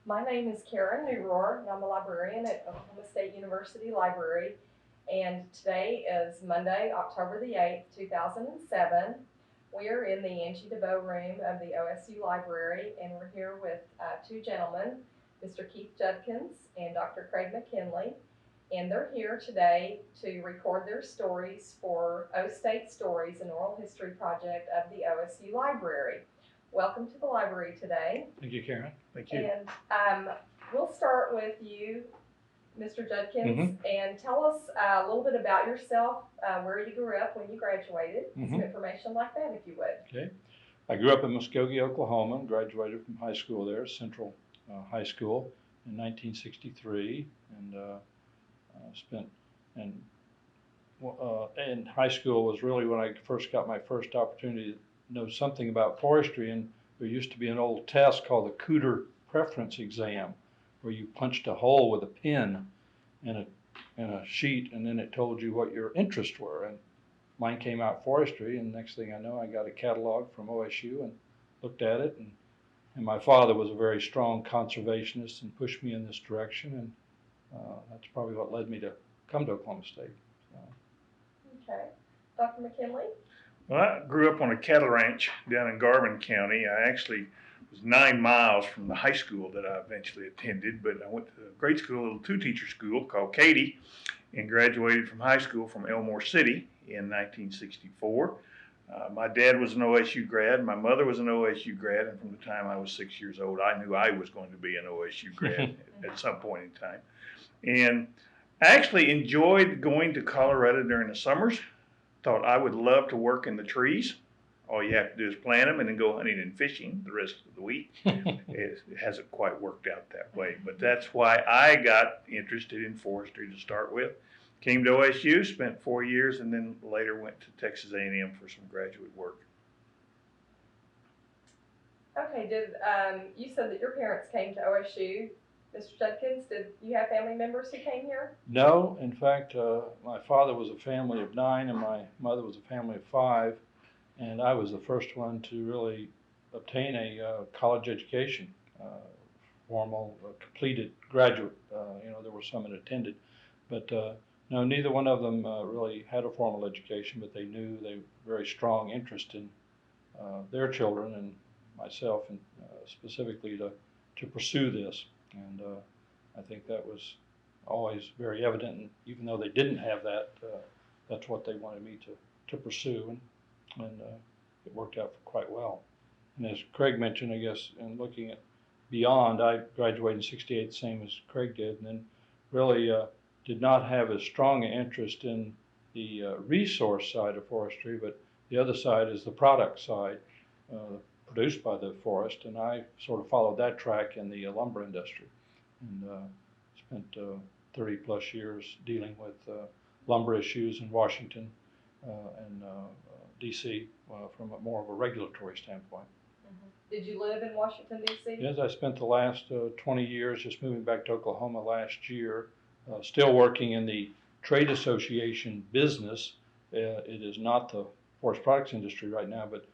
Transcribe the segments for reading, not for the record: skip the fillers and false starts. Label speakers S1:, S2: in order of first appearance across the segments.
S1: My name is Karen Neurohr, and I'm a librarian at Oklahoma State University Library. And today is Monday, October the 8th, 2007. We're in the Angie DeVoe room of the OSU Library, and we're here with two gentlemen, Mr. Keith Judkins and Dr. Craig McKinley. And they're here today to record their stories for O State Stories, an oral history project of the OSU Library. Welcome to the library today.
S2: Thank you, Karen. Thank you.
S1: And we'll start with you, Mr. Judkins, and tell us a little bit about yourself, where you grew up, when you graduated, some information like that, if you would.
S2: Okay. I grew up in Muskogee, Oklahoma, and graduated from high school there, Central High School, in 1963, and and high school was really when I first got my first opportunity to know something about forestry. And there used to be an old test called the Cooter Preference Exam, where you punched a hole with a pin in a sheet, and then it told you what your interests were. And mine came out forestry, and next thing I know, I got a catalog from OSU and looked at it. And my father was a very strong conservationist and pushed me in this direction, and that's probably what led me to come to Oklahoma State. So.
S1: Okay. Dr. McKinley?
S3: Well, I grew up on a cattle ranch down in Garvin County. I actually was 9 miles from the high school that I eventually attended, but I went to a grade school, a little two-teacher school called Katy, and graduated from high school from Elmore City in 1964. My dad was an OSU grad, my mother was an OSU grad, and from the time I was 6 years old, I knew I was going to be an OSU grad at some point in time. And I actually enjoyed going to Colorado during the summers. Thought I would love to work in the trees. All you have to do is plant them and then go hunting and fishing the rest of the week. It hasn't quite worked out that way, but that's why I got interested in forestry to start with. Came to OSU, spent 4 years, and then later went to Texas A&M for some graduate work.
S1: Okay, you said that your parents came to OSU. Mr. Judkins, did you have family members who came here?
S2: No, in fact, my father was a family of 9, and my mother was a family of 5, and I was the first one to really obtain a college education, formal, completed graduate. There were some that attended, but no, neither one of them really had a formal education, but they knew they very strong interest in their children and myself, and specifically to pursue this. And I think that was always very evident. And even though they didn't have that, that's what they wanted me to pursue, and it worked out quite well. And as Craig mentioned, I guess, in looking at beyond, I graduated in '68, the same as Craig did, and then really did not have as strong an interest in the resource side of forestry, but the other side is the product side, produced by the forest, and I sort of followed that track in the lumber industry, and spent 30 plus years dealing with lumber issues in Washington and DC from more of a regulatory standpoint.
S1: Did you live in Washington, D.C.?
S2: Yes, I spent the last 20 years just moving back to Oklahoma last year, still working in the trade association business. It is not the forest products industry right now, but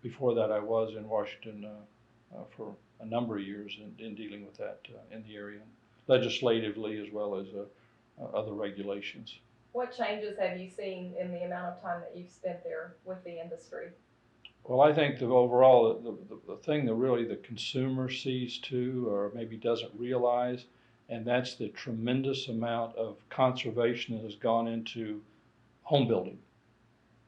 S2: before that, I was in Washington for a number of years in dealing with that in the area, legislatively as well as other regulations.
S1: What changes have you seen in the amount of time that you've spent there with the industry?
S2: Well, I think that overall, the thing that really the consumer sees too, or maybe doesn't realize, and that's the tremendous amount of conservation that has gone into home building.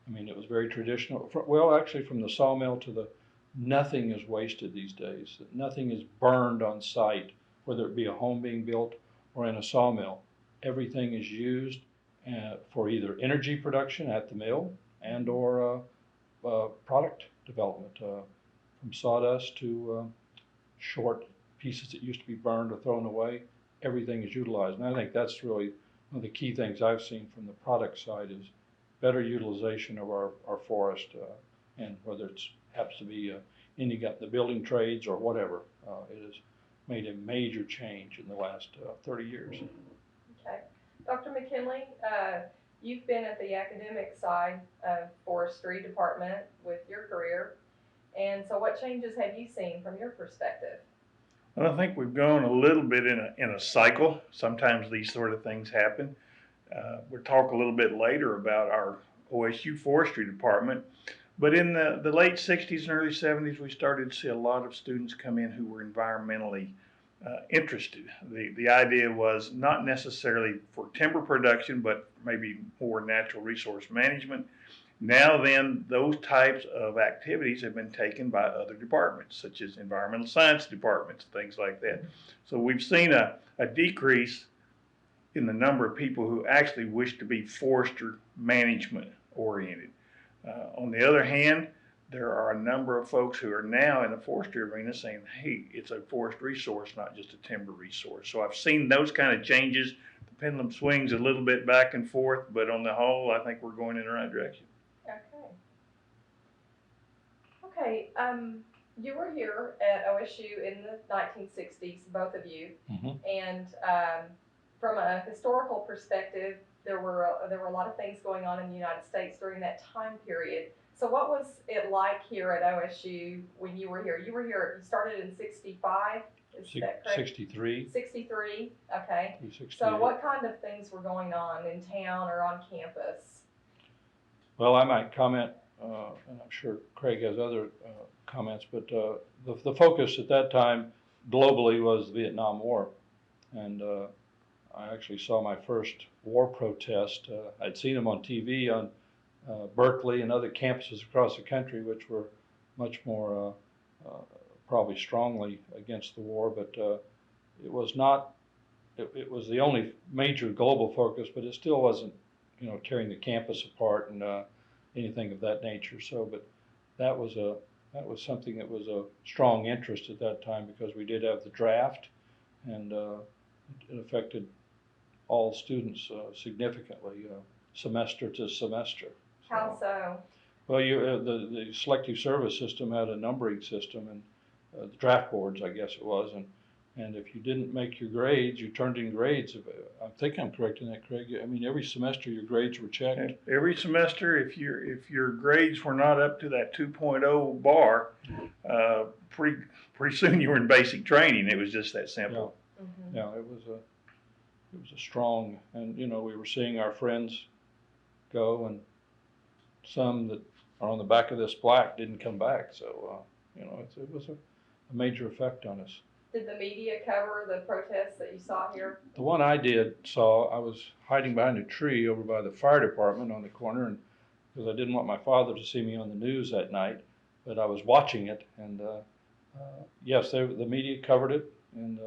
S2: I mean, it was very traditional. Well, actually, from the sawmill to nothing is wasted these days. Nothing is burned on site, whether it be a home being built or in a sawmill. Everything is used for either energy production at the mill and or product development, from sawdust to short pieces that used to be burned or thrown away. Everything is utilized, and I think that's really one of the key things I've seen from the product side is better utilization of our forest, and whether it happens to be the building trades or whatever, it has made a major change in the last 30 years.
S1: Okay. Dr. McKinley, you've been at the academic side of forestry department with your career, and so what changes have you seen from your perspective?
S3: Well, I think we've gone a little bit in a cycle. Sometimes these sort of things happen. We'll talk a little bit later about our OSU Forestry Department. But in the late 60s and early 70s, we started to see a lot of students come in who were environmentally interested. The idea was not necessarily for timber production, but maybe more natural resource management. Now then, those types of activities have been taken by other departments, such as environmental science departments, things like that. So we've seen a decrease in the number of people who actually wish to be forester management oriented. On the other hand, there are a number of folks who are now in the forestry arena saying, hey, it's a forest resource, not just a timber resource. So I've seen those kind of changes. The pendulum swings a little bit back and forth, but on the whole, I think we're going in the right direction.
S1: Okay. You were here at OSU in the 1960s, both of you, and from a historical perspective, there were a lot of things going on in the United States during that time period. So what was it like here at OSU when you were here? You started in 65, is that correct?
S2: 63.
S1: 63, okay.
S2: 68.
S1: So what kind of things were going on in town or on campus?
S2: Well, I might comment, and I'm sure Craig has other comments, but the focus at that time globally was the Vietnam War. And I actually saw my first war protest. I'd seen them on TV on Berkeley and other campuses across the country, which were much more probably strongly against the war, but it was not, it was the only major global focus, but it still wasn't, tearing the campus apart and anything of that nature. So, but that was something that was a strong interest at that time, because we did have the draft, and it affected all students significantly, semester to semester.
S1: How so?
S2: Well, the selective service system had a numbering system, and the draft boards, I guess it was, and if you didn't make your grades, you turned in grades. I think I'm correct in that, Craig. I mean, every semester your grades were checked.
S3: Every semester, if your grades were not up to that 2.0 bar, pretty soon you were in basic training. It was just that simple.
S2: Yeah, it was a strong, and we were seeing our friends go, and some that are on the back of this plaque didn't come back. So it was a major effect on us.
S1: Did the media cover the protests that you saw here?
S2: The one I saw, I was hiding behind a tree over by the fire department on the corner, and because I didn't want my father to see me on the news that night, but I was watching it, and yes, the media covered it, and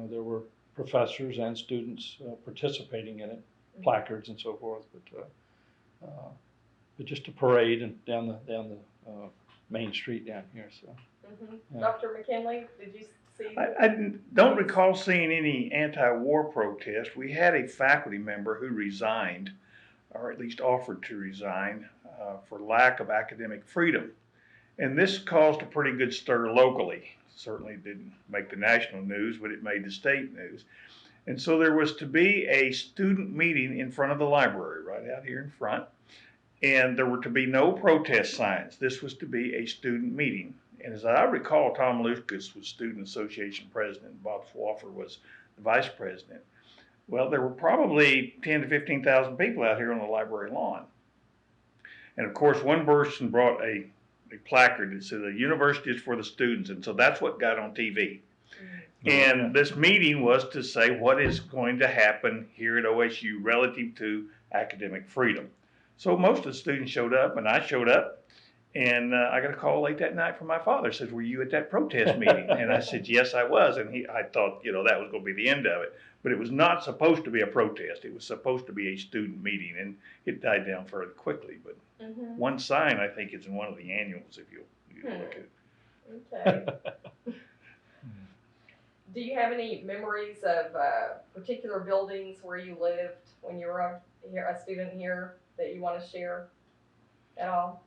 S2: there were professors and students participating in it, placards and so forth, but just a parade and down the main street down here. So,
S1: yeah. Dr. McKinley, did you see?
S3: I don't recall seeing any anti-war protest. We had a faculty member who resigned, or at least offered to resign, for lack of academic freedom, and this caused a pretty good stir locally. Certainly didn't make the national news, but it made the state news. And so there was to be a student meeting in front of the library, right out here in front. And there were to be no protest signs. This was to be a student meeting. And as I recall, Tom Lucas was Student Association president, Bob Swaffer was the vice president. Well, there were probably 10 to 15,000 people out here on the library lawn. And of course, one person brought a placard that said, "The university is for the students," and so that's what got on TV. And this meeting was to say what is going to happen here at OSU relative to academic freedom. So most of the students showed up, and I showed up, and I got a call late that night from my father. Says, "Were you at that protest meeting?" And I said, "Yes, I was." And I thought, that was going to be the end of it. But it was not supposed to be a protest. It was supposed to be a student meeting, and it died down fairly quickly. But one sign, I think, is in one of the annuals, if you look at it.
S1: Okay. Do you have any memories of particular buildings where you lived when you were a student here that you want to share at all?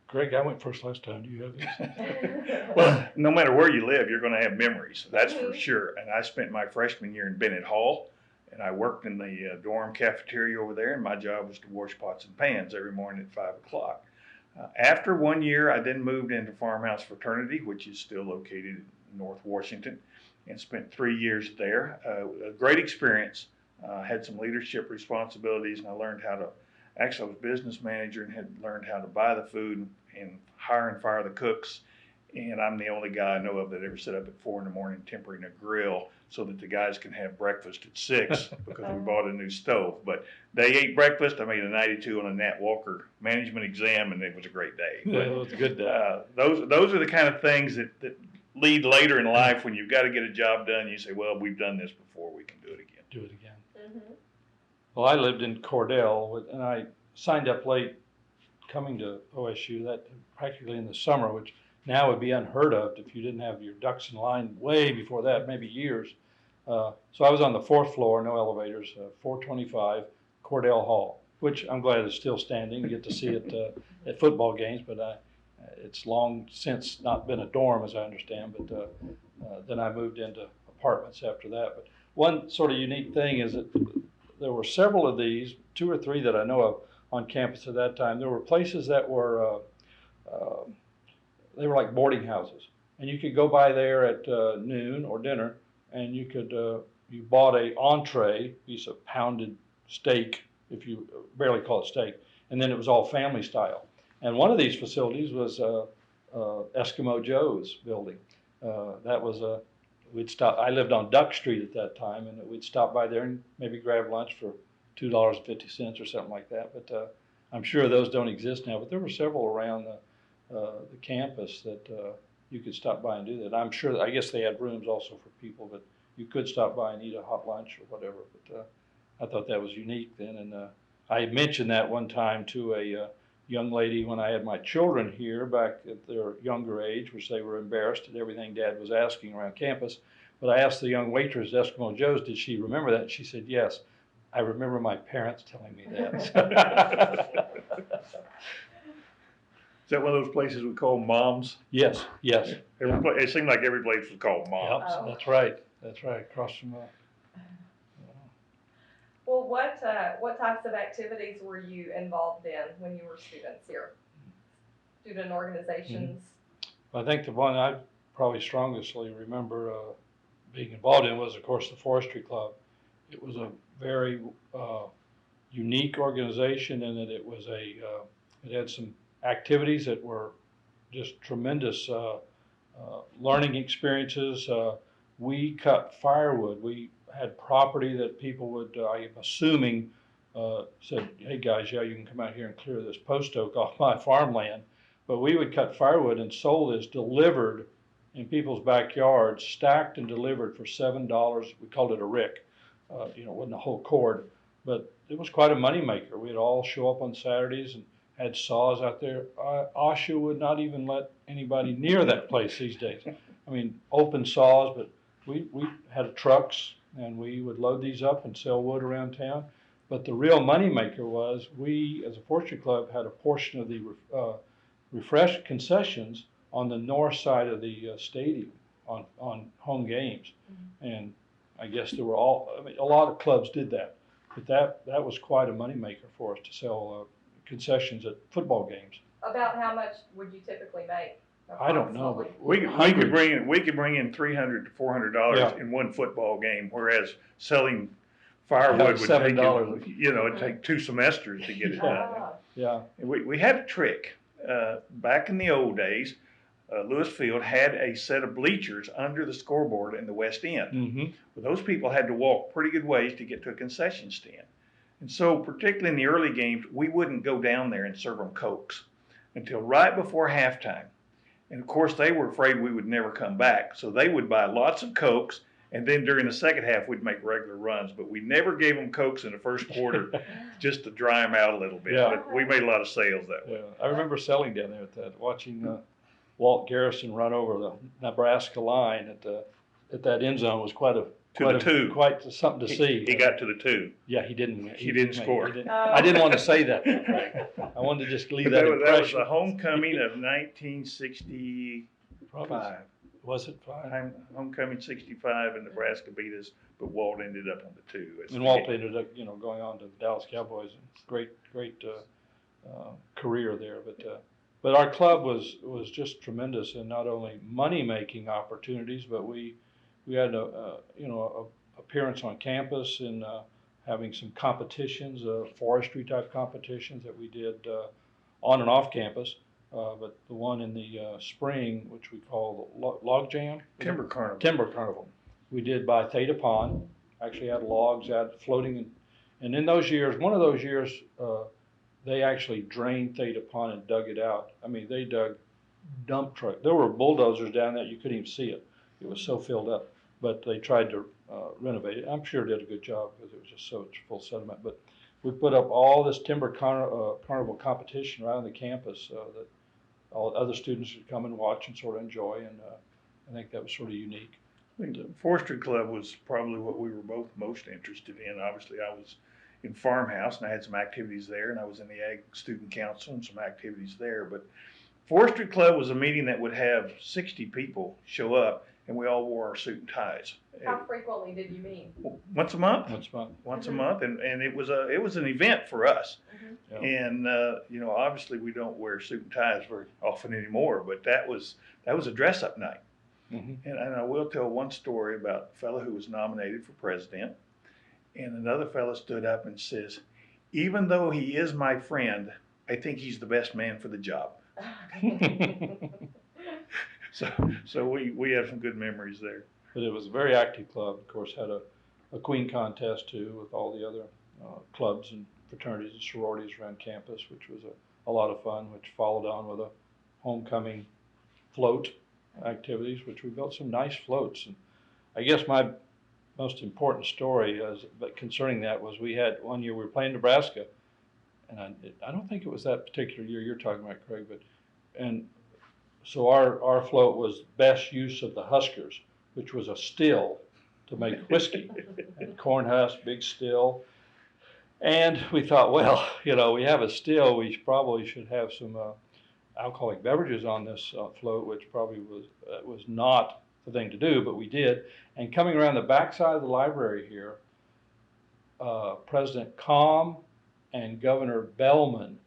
S2: Greg, I went first last time. Do you have this?
S3: Well, no matter where you live, you're going to have memories. That's for sure. And I spent my freshman year in Bennett Hall, and I worked in the dorm cafeteria over there, and my job was to wash pots and pans every morning at 5 o'clock. After 1 year, I then moved into Farmhouse Fraternity, which is still located in North Washington, and spent 3 years there. A great experience. Had some leadership responsibilities, and I learned how to, actually I was business manager and had learned how to buy the food and hire and fire the cooks. And I'm the only guy I know of that ever sit up at 4 in the morning tempering a grill so that the guys can have breakfast at 6 because we bought a new stove. But they ate breakfast. I made a 92 on a Nat Walker management exam, and it was a great day.
S2: Yeah, it was a good day.
S3: Those are the kind of things that lead later in life when you've got to get a job done. You say, well, we've done this before. We can do it again.
S2: Do it again.
S1: Mm-hmm.
S2: Well, I lived in Cordell, and I signed up late coming to OSU, that practically in the summer, which now would be unheard of if you didn't have your ducks in line way before that, maybe years. So I was on the 4th floor, no elevators, 425 Cordell Hall, which I'm glad is still standing. You get to see it at football games, but it's long since not been a dorm, as I understand. But then I moved into apartments after that. But one sort of unique thing is that there were several of these, 2 or 3 that I know of on campus at that time. There were places that were they were like boarding houses, and you could go by there at noon or dinner, and you could you bought a entree, piece of pounded steak, if you barely call it steak, and then it was all family style. And one of these facilities was Eskimo Joe's building. That was we'd stop. I lived on Duck Street at that time, and we'd stop by there and maybe grab lunch for $2.50 or something like that. But I'm sure those don't exist now. But there were several around the campus that you could stop by and do that. I'm sure. I guess they had rooms also for people, but you could stop by and eat a hot lunch or whatever. But I thought that was unique then, and I had mentioned that one time to a young lady when I had my children here back at their younger age, which they were embarrassed at everything Dad was asking around campus. But I asked the young waitress at Eskimo Joe's, did she remember that? And she said, yes. I remember my parents telling me that.
S3: Is that one of those places we call moms?
S2: Yes, yes.
S3: It seemed like every place was called moms.
S2: Yep, that's right. That's right. Across from
S1: Well, what types of activities were you involved in when you were students here? Student organizations?
S2: I think the one I probably strongestly remember being involved in was, of course, the Forestry Club. It was a very unique organization in that it was it had some activities that were just tremendous learning experiences. We cut firewood. We had property that people would, I'm assuming, said, hey guys, yeah, you can come out here and clear this post oak off my farmland. But we would cut firewood and sold as delivered in people's backyards, stacked and delivered for $7. We called it a rick. It wasn't a whole cord, but it was quite a moneymaker. We'd all show up on Saturdays and had saws out there. OSHA would not even let anybody near that place these days. I mean, open saws, but we had trucks, and we would load these up and sell wood around town. But the real moneymaker was we, as a Forestry Club, had a portion of the refresh concessions on the north side of the stadium on home games. Mm-hmm. And I guess there were a lot of clubs did that. But that was quite a moneymaker for us to sell concessions at football games.
S1: About how much would you typically make?
S2: I don't know, but
S3: we could bring in $300 to $400 in one football game, whereas selling firewood would take it'd take 2 semesters to get it done.
S2: Yeah.
S3: We had a trick back in the old days. Lewis Field had a set of bleachers under the scoreboard in the west end. Mm-hmm. Well, those people had to walk pretty good ways to get to a concession stand. And so, particularly in the early games, we wouldn't go down there and serve them Cokes until right before halftime. And of course, they were afraid we would never come back. So they would buy lots of Cokes, and then during the second half, we'd make regular runs. But we never gave them Cokes in the first quarter just to dry them out a little bit. Yeah. But we made a lot of sales that way.
S2: Yeah. I remember selling down there at that, watching Walt Garrison run over the Nebraska line at that end zone was quite something to see.
S3: He got to the 2.
S2: Yeah, he didn't
S3: score.
S2: I didn't want to say that, Craig. I wanted to just leave that impression.
S3: That was the homecoming of 1965.
S2: Was it 5?
S3: Homecoming 65, and Nebraska beat us, but Walt ended up on the 2.
S2: And Walt ended up, going on to the Dallas Cowboys. Great career there. But But our club was just tremendous in not only money-making opportunities, but we had a appearance on campus and having some competitions, forestry type competitions that we did on and off campus. But the one in the spring, which we call the log jam,
S3: Timber Carnival.
S2: Timber Carnival, we did by Theta Pond. Actually had logs out floating, and in those years, one of those years, they actually drained Theta Pond and dug it out. I mean, they dug dump truck. There were bulldozers down there. You couldn't even see it. It was so filled up. But they tried to renovate it. I'm sure it did a good job because it was just so full sediment. But we put up all this timber carnival competition right on the campus that all other students would come and watch and sort of enjoy. And I think that was sort of unique.
S3: I think the Forestry Club was probably what we were both most interested in. Obviously, I was in Farmhouse and I had some activities there, and I was in the Ag Student Council and some activities there. But Forestry Club was a meeting that would have 60 people show up, and we all wore our suit and ties.
S1: How frequently did you meet?
S3: Once a month.
S2: That's fun.
S3: Once a month, and it was an event for us.
S2: Yeah.
S3: And obviously we don't wear suit and ties very often anymore, but that was a dress up night. And I will tell one story about a fellow who was nominated for president, and another fellow stood up and says, "Even though he is my friend, I think he's the best man for the job." So we have some good memories there.
S2: But it was a very active club. Of course, had a queen contest too with all the other clubs and fraternities and sororities around campus, which was a lot of fun, which followed on with a homecoming float activities, which we built some nice floats. And I guess my most important story concerning that was we had one year we were playing Nebraska, and I don't think it was that particular year you're talking about, Craig, and so our float was best use of the Huskers, which was a still to make whiskey, and corn husk, big still. And we thought, well, we have a still, we probably should have some alcoholic beverages on this float, which probably was not the thing to do, but we did. And coming around the backside of the library here, President Kalm and Governor Bellman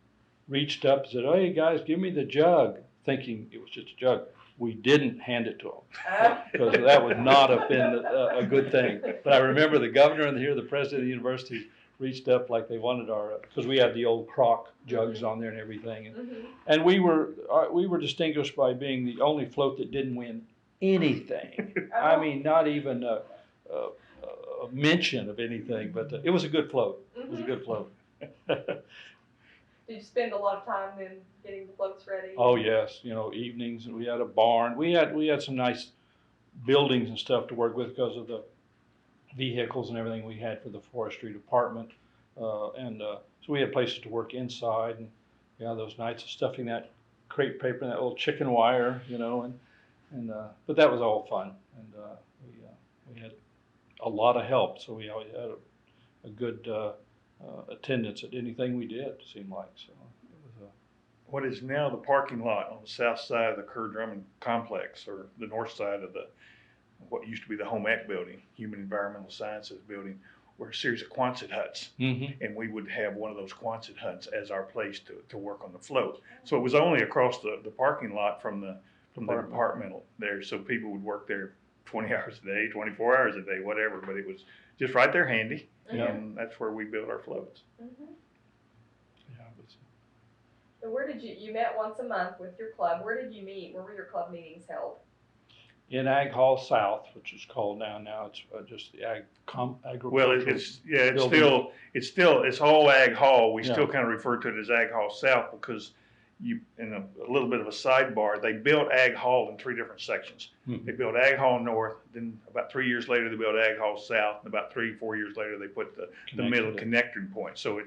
S2: reached up and said, "Hey guys, give me the jug," thinking it was just a jug. We didn't hand it to them because that would not have been a good thing. But I remember the governor and the president of the university reached up like they wanted because we had the old crock jugs on there and everything. And we were distinguished by being the only float that didn't win anything. I mean, not even a mention of anything, but it was a good float. It was a good float.
S1: Did you spend a lot of time then getting the floats ready?
S2: Oh yes, evenings, and we had a barn. We had some nice buildings and stuff to work with because of the vehicles and everything we had for the forestry department, so we had places to work inside, and those nights of stuffing that crepe paper and that little chicken wire, but that was all fun, and we had a lot of help, so we always had a good attendance at anything we did, it seemed like. So it was
S3: what is now the parking lot on the south side of the Kerr Drummond complex, or the north side of what used to be the Home Ec building, Human Environmental Sciences building, were a series of Quonset huts. And we would have one of those Quonset huts as our place to work on the float. So it was only across the parking lot from the departmental there. So people would work there 20 hours a day, 24 hours a day, whatever, but it was just right there handy. And that's where we built our floats.
S1: So where did you met once a month with your club? Where did you meet? Where were your club meetings held?
S2: In Ag Hall South, which is called now it's just the agricultural.
S3: Well, it's all Ag Hall. We still kind of refer to it as Ag Hall South because in a little bit of a sidebar, they built Ag Hall in 3 different sections. They built Ag Hall North, then about 3 years later they built Ag Hall South, and about 3-4 years later they put the middle connecting point. So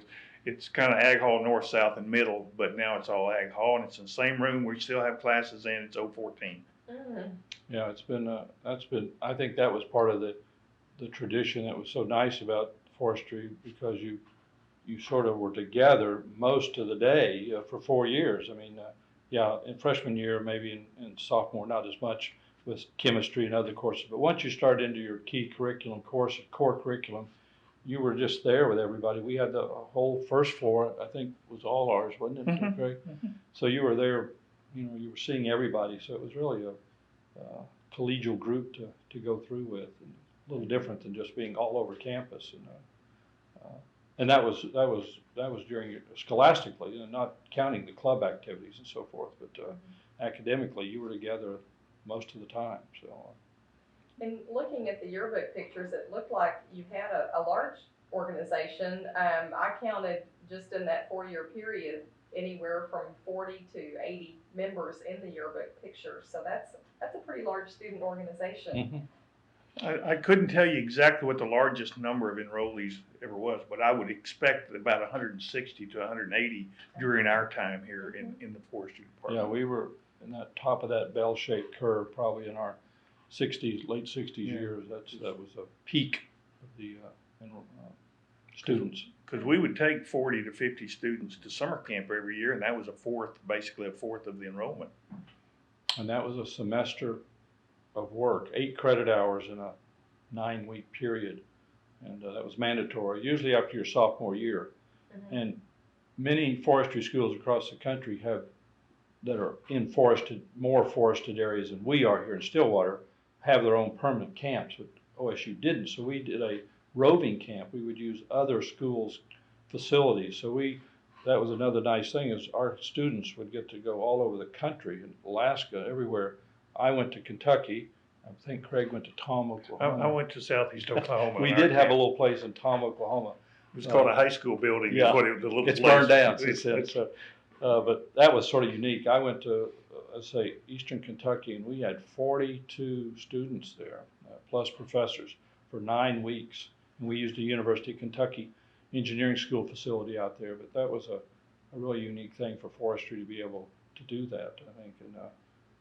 S3: it's kind of Ag Hall North, South, and Middle, but now it's all Ag Hall, and it's in the same room. We still have classes in. It's 014.
S2: Yeah, it's been I think that was part of the tradition that was so nice about forestry, because you sort of were together most of the day for 4 years. I mean, in freshman year, maybe in sophomore, not as much with chemistry and other courses, but once you start into your key curriculum core curriculum, you were just there with everybody. We had the whole first floor, I think was all ours, wasn't it, Craig? So you were there you were seeing everybody. So it was really a collegial group to go through with, and a little different than just being all over campus. And that was during scholastically, not counting the club activities and so forth, but academically, you were together most of the time. So.
S1: And looking at the yearbook pictures, it looked like you had a large organization. I counted just in that 4-year period anywhere from 40 to 80 members in the yearbook pictures. So that's a pretty large student organization.
S2: Mm-hmm.
S3: I couldn't tell you exactly what the largest number of enrollees ever was, but I would expect about 160 to 180 during our time here in the forestry department.
S2: Yeah, we were in that top of that bell-shaped curve, probably in our late 60s years. That was a peak of the students.
S3: Because we would take 40 to 50 students to summer camp every year, and that was basically a fourth of the enrollment.
S2: And that was a semester of work, 8 credit hours in a 9-week period, and that was mandatory, usually after your sophomore year. Mm-hmm. And many forestry schools across the country that are in more forested areas than we are here in Stillwater, have their own permanent camps, but OSU didn't. So we did a roving camp. We would use other schools' facilities. So that was another nice thing, is our students would get to go all over the country, in Alaska, everywhere. I went to Kentucky. I think Craig went to Tom, Oklahoma.
S3: I went to Southeast Oklahoma.
S2: We did have a little place in Tom, Oklahoma.
S3: It was called a high school building.
S2: Yeah, it's burned down since then. So, but that was sort of unique. I went to, let's say, Eastern Kentucky, and we had 42 students there, plus professors, for 9 weeks. And we used a University of Kentucky engineering school facility out there. But that was a really unique thing for forestry to be able to do that, I think. And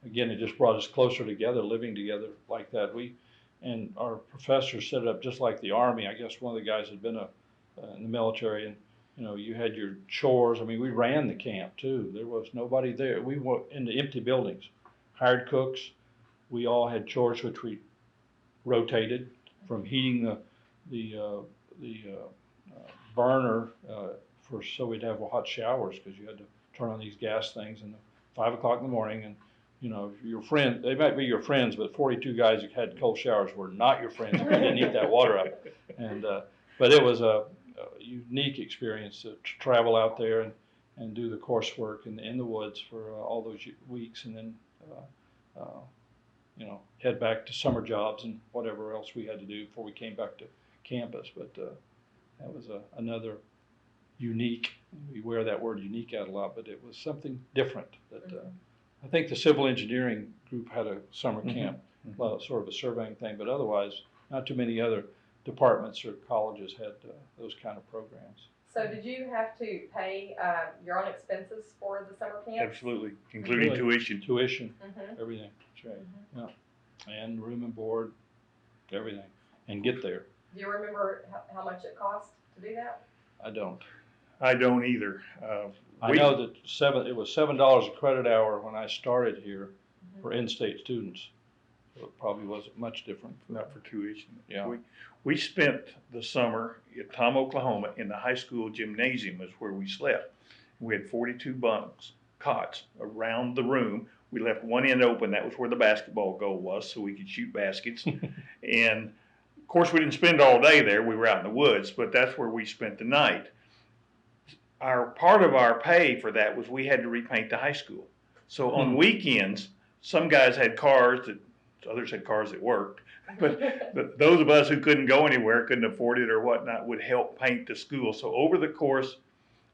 S2: again, it just brought us closer together, living together like that. And our professors set it up just like the Army. I guess one of the guys had been in the military, and you had your chores. I mean, we ran the camp too. There was nobody there. We were in the empty buildings, hired cooks. We all had chores which we rotated, from heating the burner so we'd have hot showers, because you had to turn on these gas things at 5 o'clock in the morning. And your friend, they might be your friends, but 42 guys who had cold showers were not your friends. You didn't heat that water up. And but it was a unique experience to travel out there and do the coursework in the woods for all those weeks, and then head back to summer jobs and whatever else we had to do before we came back to campus. But that was another unique. We wear that word unique out a lot, but it was something different. That I think the civil engineering group had a summer camp, sort of a surveying thing, but otherwise, not too many other departments or colleges had those kind of programs.
S1: So did you have to pay your own expenses for the summer camp?
S3: Absolutely, including tuition.
S2: Tuition, everything. That's right. Yeah, and room and board, everything, and get there.
S1: Do you remember how much it cost to do that?
S2: I don't.
S3: I don't either.
S2: I know that it was $7 a credit hour when I started here for in-state students. So it probably wasn't much different.
S3: Not for tuition.
S2: Yeah.
S3: We spent the summer at Tom, Oklahoma, in the high school gymnasium is where we slept. We had 42 bunks, cots around the room. We left one end open. That was where the basketball goal was, so we could shoot baskets. And of course, we didn't spend all day there. We were out in the woods, but that's where we spent the night. Part of our pay for that was we had to repaint the high school. So on weekends, some guys had cars others had cars that worked. But those of us who couldn't go anywhere, couldn't afford it or whatnot, would help paint the school. So over the course,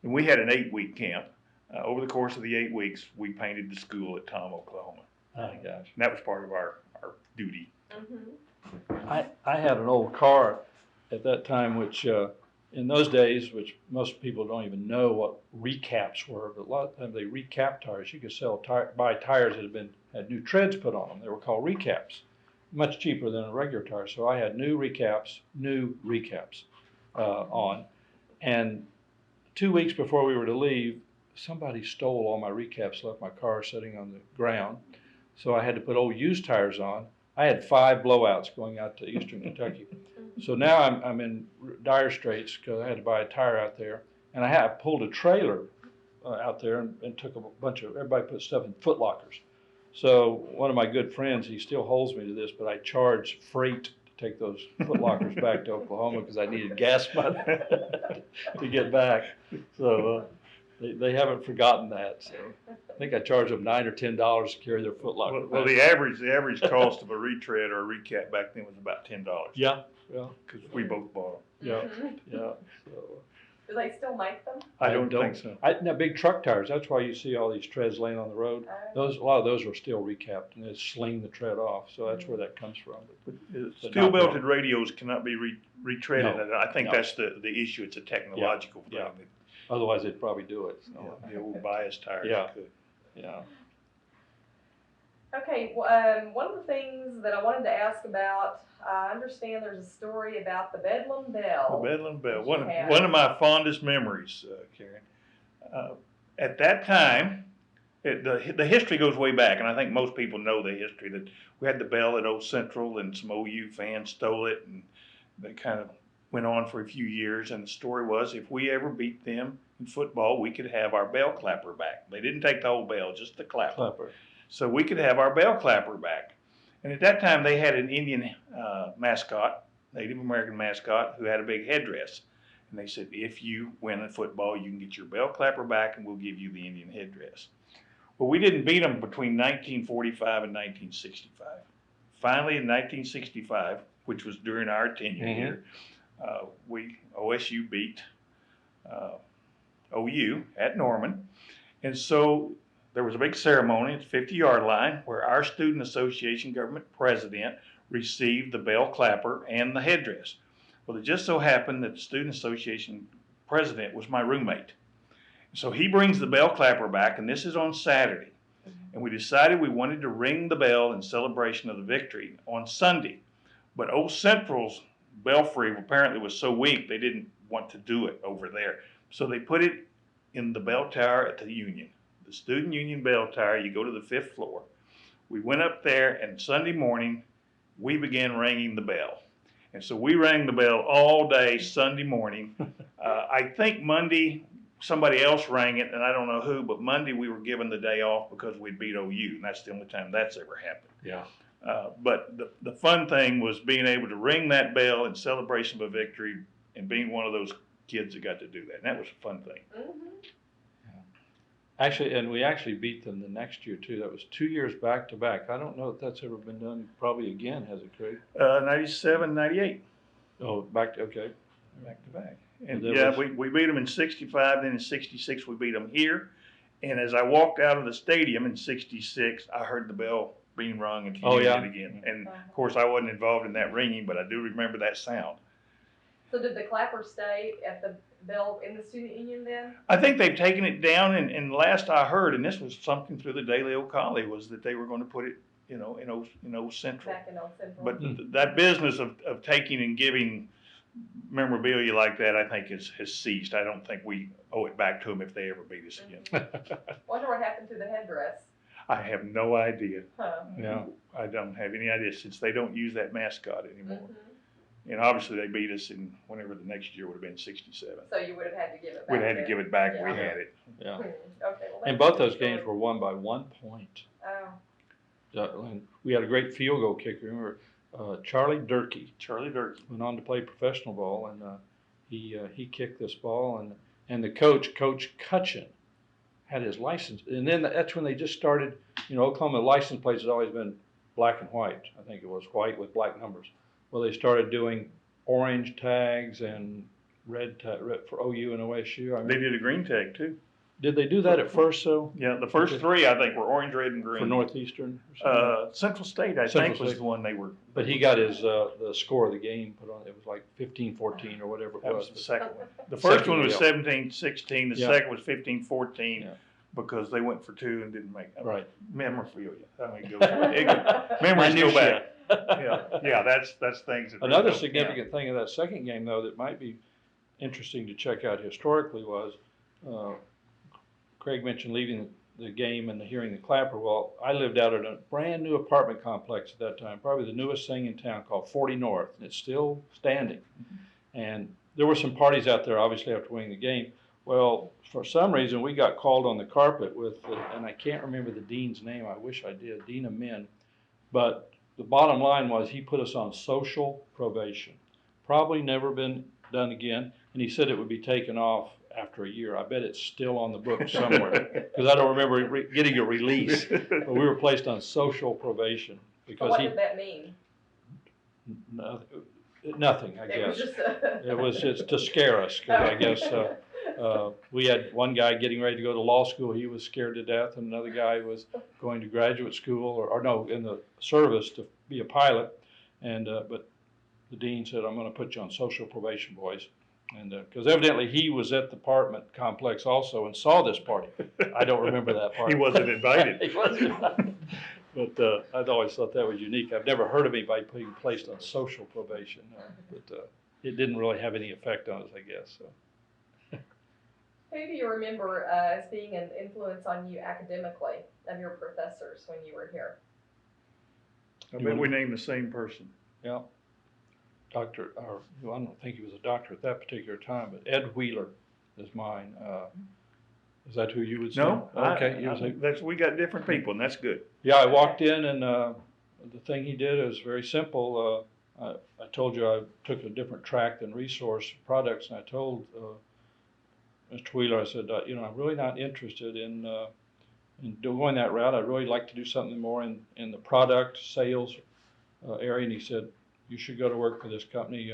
S3: and we had an 8-week camp. Over the course of the 8 weeks, we painted the school at Tom, Oklahoma.
S2: Oh gosh.
S3: And that was part of our duty.
S2: I had an old car at that time, which in those days, which most people don't even know what recaps were, but a lot of times they recap tires. You could buy tires that had new treads put on them. They were called recaps, much cheaper than a regular tire. So I had new recaps on. And 2 weeks before we were to leave, somebody stole all my recaps, left my car sitting on the ground. So I had to put old used tires on. I had 5 blowouts going out to Eastern Kentucky. So now I'm in dire straits because I had to buy a tire out there. And I pulled a trailer out there and took a bunch of, everybody put stuff in foot lockers. So one of my good friends, he still holds me to this, but I charged freight to take those foot lockers back to Oklahoma because I needed gas money to get back. So they haven't forgotten that. So I think I charged them $9 or $10 to carry their foot locker.
S3: Well, the average cost of a retread or a recap back then was about $10.
S2: Yeah.
S3: Because we both bought them.
S2: Yeah. Yeah. So,
S1: Do they still make them?
S3: I don't think so.
S2: Now, big truck tires, that's why you see all these treads laying on the road. A lot of those were still recapped and they sling the tread off. So that's where that comes from. But
S3: Steel belted radios cannot be retreaded.
S2: No.
S3: I think that's the issue. It's a technological thing.
S2: Yeah. Otherwise, they'd probably do it.
S3: So, the old bias tires could.
S2: Yeah.
S1: Okay, one of the things that I wanted to ask about, I understand there's a story about the Bedlam Bell.
S3: The Bedlam Bell, one of my fondest memories, Karen. At that time, the history goes way back, and I think most people know the history, that we had the bell at Old Central, and some OU fans stole it, and they kind of went on for a few years, and the story was if we ever beat them in football, we could have our bell clapper back. They didn't take the whole bell, just the clapper. So we could have our bell clapper back. And at that time, they had an Indian mascot, Native American mascot, who had a big headdress. And they said, if you win in football, you can get your bell clapper back, and we'll give you the Indian headdress. Well, we didn't beat them between 1945 and 1965. Finally, in 1965, which was during our tenure here, OSU beat OU at Norman. And so there was a big ceremony at the 50-yard line where our Student Association government president received the bell clapper and the headdress. Well, it just so happened that the Student Association president was my roommate. So he brings the bell clapper back, and this is on Saturday. And we decided we wanted to ring the bell in celebration of the victory on Sunday. But Old Central's belfry apparently was so weak they didn't want to do it over there. So they put it in the bell tower at the Union. The Student Union bell tower, you go to the 5th floor. We went up there, and Sunday morning, we began ringing the bell. And so we rang the bell all day Sunday morning. I think Monday, somebody else rang it, and I don't know who, but Monday we were given the day off because we beat OU, and that's the only time that's ever happened.
S2: Yeah.
S3: But the fun thing was being able to ring that bell in celebration of a victory and being one of those kids that got to do that. And that was a fun thing.
S2: Actually, and we actually beat them the next year too. That was 2 years back to back. I don't know if that's ever been done probably again, has it, Craig?
S3: 97, 98.
S2: Oh, back to back.
S3: And we beat them in 65, then in 66 we beat them here. And as I walked out of the stadium in 66, I heard the bell being rung and it again. And of course I wasn't involved in that ringing, but I do remember that sound.
S1: So did the clapper stay at the bell in the student union then?
S3: I think they've taken it down, and last I heard, and this was something through the Daily Ocala, was that they were going to put it, in Old Central.
S1: Back in Old Central.
S3: But that business of taking and giving memorabilia like that, I think has ceased. I don't think we owe it back to them if they ever beat us again.
S1: Wonder what happened to the headdress.
S3: I have no idea.
S2: Yeah.
S3: I don't have any idea, since they don't use that mascot anymore. And obviously they beat us in whenever the next year would have been 67.
S1: So you would have had to give it back.
S3: We'd have had to give it back. We had it.
S2: Yeah.
S1: Okay, well,
S2: And both those games were won by 1 point.
S1: Oh.
S2: And we had a great field goal kicker. Remember, Charlie Durkee went on to play professional ball, and he kicked this ball, and the Coach Cutchin, had his license, and then that's when they just started. Oklahoma license plates has always been black and white. I think it was white with black numbers. Well, they started doing orange tags and red for OU and OSU.
S3: They did a green tag too.
S2: Did they do that at first, though?
S3: Yeah, the first three I think were orange, red, and green.
S2: For Northeastern?
S3: Central State, I think, was the one they were.
S2: But he got his the score of the game put on. It was like 15-14 or whatever it was.
S3: That was the second one. The first one was 17-16. The
S2: Yeah.
S3: second was 15-14
S2: Yeah.
S3: because they went for two and didn't make it.
S2: Right.
S3: Memorabilia. Memories go back. Yeah, that's things. That
S2: Another
S3: really
S2: significant thing in that second game, though, that might be interesting to check out historically was Craig mentioned leaving the game and hearing the clapper. Well, I lived out at a brand new apartment complex at that time, probably the newest thing in town, called 40 North, and it's still standing. And there were some parties out there, obviously, after winning the game. Well, for some reason, we got called on the carpet with, and I can't remember the dean's name. I wish I did, Dean of Men. But the bottom line was he put us on social probation. Probably never been done again. And he said it would be taken off after a year. I bet it's still on the book somewhere because I don't remember getting a release. But we were placed on social probation because
S1: What did that mean?
S2: Nothing, I guess. It was just to scare us because I guess we had one guy getting ready to go to law school. He was scared to death, and another guy was going to graduate school or no, in the service to be a pilot. And but the dean said, "I'm going to put you on social probation, boys." And because evidently he was at the apartment complex also and saw this party. I don't remember that part.
S3: He wasn't invited.
S2: He wasn't invited. But I'd always thought that was unique. I've never heard of anybody being placed on social probation, but it didn't really have any effect on us, I guess. So.
S1: Who do you remember as being an influence on you academically of your professors when you were here?
S3: I bet we named the same person.
S2: Yeah. Doctor, or well, I don't think he was a doctor at that particular time, but Ed Wheeler is mine. Is that who you would say?
S3: No,
S2: okay.
S3: We got different people, and that's good.
S2: Yeah, I walked in, and the thing he did is very simple. I told you I took a different track than resource products, and I told Mr. Wheeler, I said, I'm really not interested in going that route. I'd really like to do something more in the product sales area. And he said, you should go to work for this company.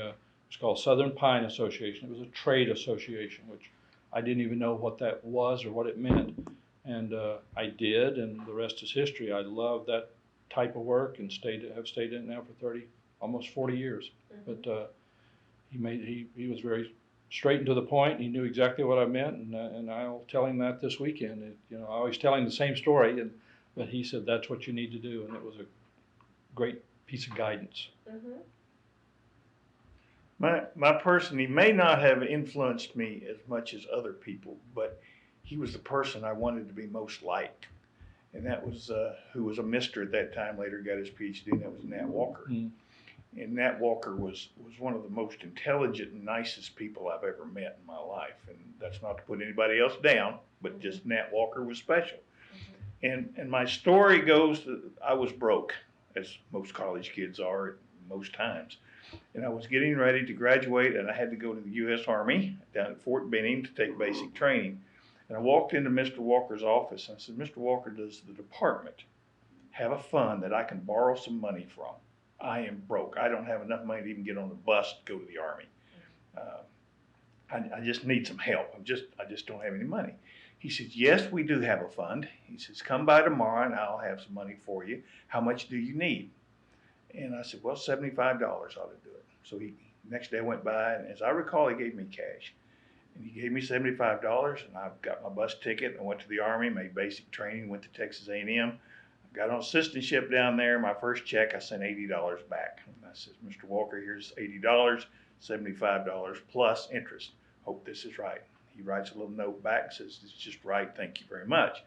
S2: It's called Southern Pine Association. It was a trade association, which I didn't even know what that was or what it meant. And I did, and the rest is history. I love that type of work and have stayed in it now for almost 40 years. Mm-hmm. But he was very straight and to the point. He knew exactly what I meant, and I'll tell him that this weekend. I always tell him the same story, but he said that's what you need to do, and it was a great piece of guidance.
S1: Mm-hmm.
S3: My person, he may not have influenced me as much as other people, but he was the person I wanted to be most like. And that was who was a mister at that time, later got his PhD, and that was Nat Walker. Mm-hmm. And Nat Walker was one of the most intelligent and nicest people I've ever met in my life. And that's not to put anybody else down, but mm-hmm. just Nat Walker was special. Mm-hmm. And my story goes that I was broke, as most college kids are at most times. And I was getting ready to graduate, and I had to go to the U.S. Army down at Fort Benning to take basic training. And I walked into Mr. Walker's office, and I said, Mr. Walker, does the department have a fund that I can borrow some money from? I am broke. I don't have enough money to even get on the bus to go to the Army. I just need some help. I just don't have any money. He said, yes, we do have a fund. He says, come by tomorrow, and I'll have some money for you. How much do you need? And I said, well, $75 ought to do it. So next day I went by, and as I recall, he gave me cash. And he gave me $75, and I got my bus ticket. I went to the Army, made basic training, went to Texas A&M. I got on assistantship down there. My first check, I sent $80 back. And I said, Mr. Walker, here's $80, $75 plus interest. Hope this is right. He writes a little note back and says, it's just right. Thank you very much.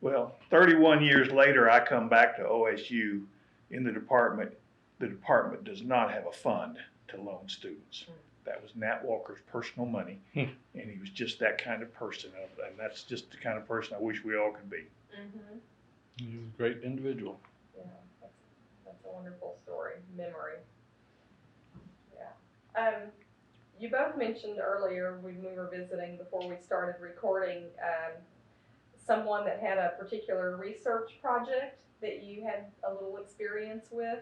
S3: Well, 31 years later, I come back to OSU in the department. The department does not have a fund to loan students. That was Nat Walker's personal money, and he was just that kind of person, and that's just the kind of person I wish we all could be.
S1: Mm-hmm.
S2: He was a great individual.
S1: Yeah, that's a wonderful story, memory. Yeah. You both mentioned earlier when we were visiting before we started recording someone that had a particular research project that you had a little experience with.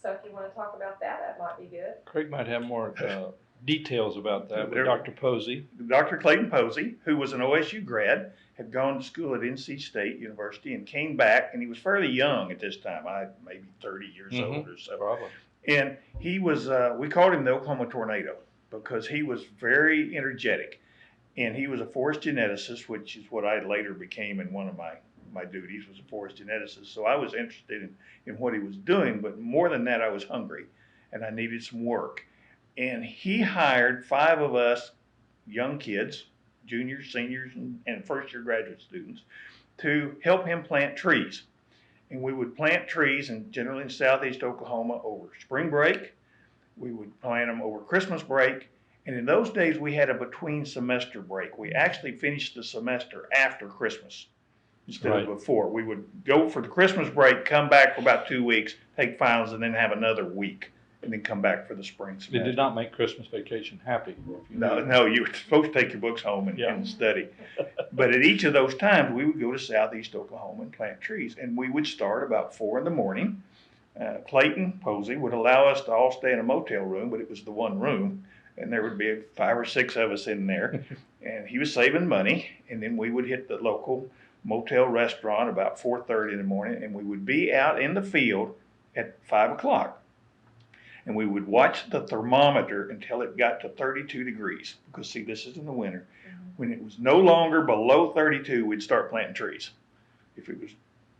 S1: So if you want to talk about that, that might be good.
S2: Craig might have more details about that with Dr. Posey.
S3: Dr. Clayton Posey, who was an OSU grad, had gone to school at NC State University and came back, and he was fairly young at this time, maybe 30 years old or so.
S2: Probably.
S3: And he was, we called him the Oklahoma Tornado because he was very energetic. And he was a forest geneticist, which is what I later became in one of my duties, was a forest geneticist. So I was interested in what he was doing, but more than that, I was hungry and I needed some work. And he hired 5 of us young kids, juniors, seniors, and first-year graduate students, to help him plant trees. And we would plant trees, generally in southeast Oklahoma, over spring break. We would plant them over Christmas break, And in those days, we had a between semester break. We actually finished the semester after Christmas instead
S2: Right.
S3: of before. We would go for the Christmas break, come back for about 2 weeks, take finals, and then have another week, and then come back for the spring semester.
S2: It did not make Christmas vacation happy. If you
S3: No, you were supposed to take your books home and,
S2: Yeah.
S3: and study. But at each of those times, we would go to southeast Oklahoma and plant trees. And we would start about 4 in the morning. Clayton Posey would allow us to all stay in a motel room, but it was the one room. And there would be 5 or 6 of us in there. And he was saving money. And then we would hit the local motel restaurant about 4:30 in the morning. And we would be out in the field at 5 o'clock. And we would watch the thermometer until it got to 32 degrees. Because, see, this is in the winter. When it was no longer below 32, we'd start planting trees. If it was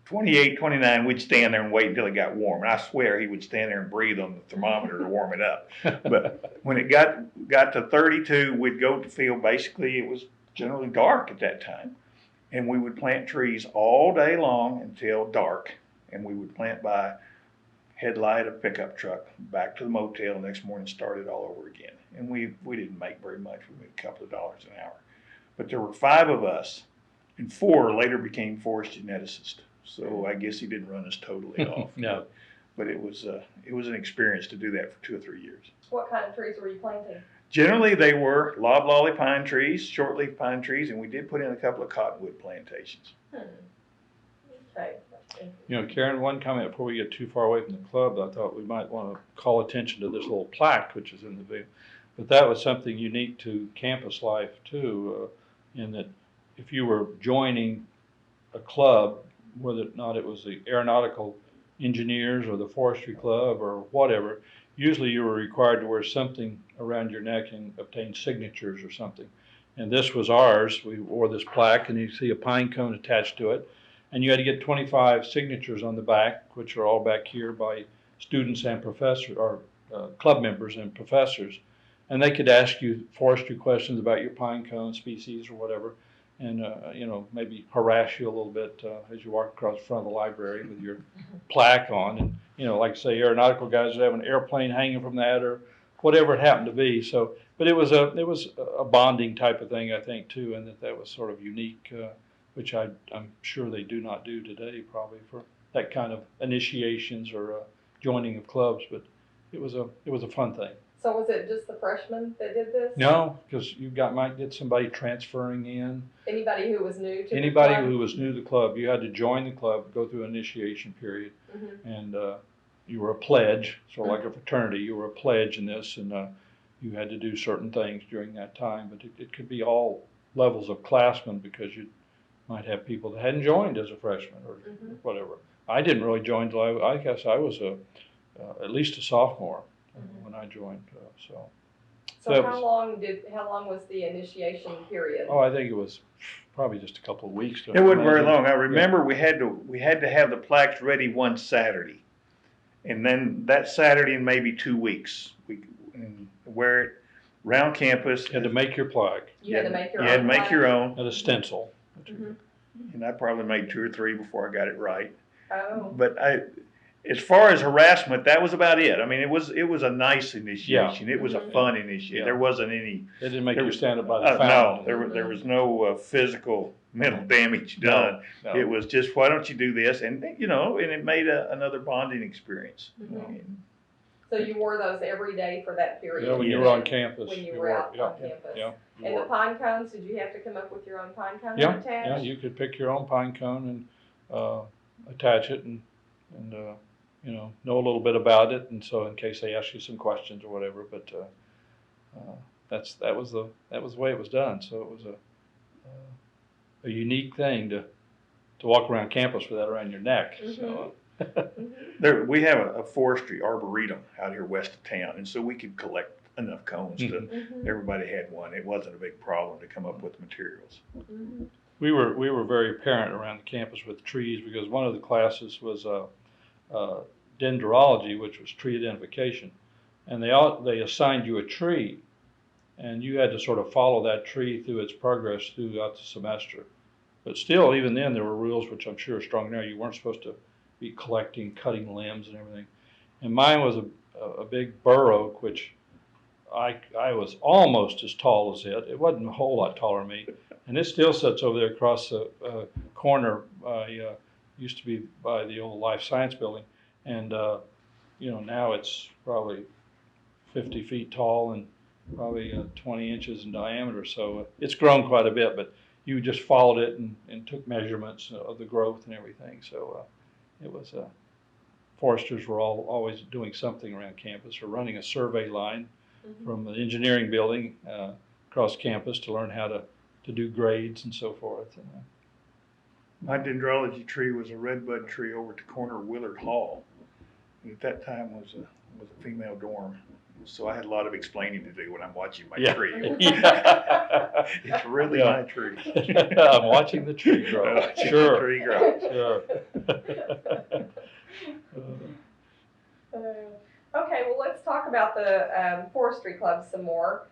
S3: 28, 29, we'd stand there and wait until it got warm. And I swear he would stand there and breathe on the thermometer to warm it up. But when it got to 32, we'd go to the field. Basically, it was generally dark at that time. And we would plant trees all day long until dark. And we would plant by headlight of pickup truck back to the motel the next morning, start it all over again. And we didn't make very much. We made a couple of dollars an hour. But there were 5 of us, and 4 later became forest geneticists. So I guess he didn't run us totally off.
S2: No.
S3: But it was an experience to do that for 2 or 3 years.
S1: What kind of trees were you planting?
S3: Generally, they were loblolly pine trees, shortleaf pine trees, and we did put in a couple of cottonwood plantations.
S1: Okay.
S2: You know, Karen, one comment before we get too far away from the club, I thought we might want to call attention to this little plaque which is in the video. But that was something unique to campus life too, in that if you were joining a club, whether or not it was the aeronautical engineers or the forestry club or whatever, usually you were required to wear something around your neck and obtain signatures or something. And this was ours. We wore this plaque, and you see a pine cone attached to it. And you had to get 25 signatures on the back, which are all back here by students and professors, or club members and professors. And they could ask you forestry questions about your pine cone species or whatever, and you know, maybe harass you a little bit as you walk across the front of the library with your plaque on. And you know, like say aeronautical guys would have an airplane hanging from that or whatever it happened to be. So, but it was a bonding type of thing, I think, too, and that was sort of unique. Which I'm sure they do not do today, probably for that kind of initiations or joining of clubs. But it was a fun thing.
S1: So was it just the freshmen that did this?
S2: No, because might get somebody transferring in.
S1: Anybody who was new to
S2: Anybody
S1: the club?
S2: who was new to the club, you had to join the club, go through an initiation period, and you were a pledge, sort of like a fraternity. You were a pledge in this, and you had to do certain things during that time. But it could be all levels of classmen because you might have people that hadn't joined as a freshman or whatever. I didn't really join until I guess I was at least a sophomore when I joined.
S1: So how long was the initiation period?
S2: Oh, I think it was probably just a couple of weeks.
S3: It wasn't very long. I remember we had to have the plaques ready one Saturday, and then that Saturday in maybe 2 weeks we wear it around campus.
S2: You had to make your plaque.
S1: You had to make your own.
S3: You had to make your own.
S2: And a stencil.
S3: And I probably made 2 or 3 before I got it right.
S1: Oh.
S3: But as far as harassment, that was about it. I mean, it was a nice initiation.
S2: Yeah.
S3: It was a fun initiation.
S2: Yeah.
S3: There wasn't any.
S2: They didn't make you stand up by the fountain.
S3: No, there was no physical mental damage done.
S2: No.
S3: It was just, why don't you do this? And you know, and it made another bonding experience.
S1: So you wore those every day for that period?
S2: Yeah, when you were on campus.
S1: When you were out on campus.
S2: Yeah.
S1: And the pine cones, did you have to come up with your own pine cone
S2: Yeah,
S1: and attach?
S2: yeah, you could pick your own pine cone and attach it and you know a little bit about it, and so in case they ask you some questions or whatever. But that was the way it was done. So it was a unique thing to walk around campus with that around your neck. So.
S3: We have a forestry arboretum out here west of town, and so we could collect enough cones to everybody had one. It wasn't a big problem to come up with materials.
S2: We were very apparent around the campus with trees because one of the classes was dendrology, which was tree identification, and they assigned you a tree, and you had to sort of follow that tree through its progress throughout the semester. But still, even then, there were rules which I'm sure are strong now. You weren't supposed to be collecting, cutting limbs and everything. And mine was a big bur oak, which I was almost as tall as it. It wasn't a whole lot taller than me, and it still sits over there across the corner. Used to be by the old Life Science building, and now it's probably 50 feet tall and probably 20 inches in diameter. So it's grown quite a bit, but you just followed it and took measurements of the growth and everything. So it was foresters were always doing something around campus, or running a survey line from the engineering building across campus to learn how to do grades and so forth. And,
S3: my dendrology tree was a redbud tree over at the corner of Willard Hall. And at that time was a female dorm. So I had a lot of explaining to do when I'm watching my tree.
S2: Yeah.
S3: It's really my tree.
S2: I'm watching the tree grow. Sure.
S3: The tree grow.
S2: Sure.
S1: Okay, well, let's talk about the Forestry Club some more.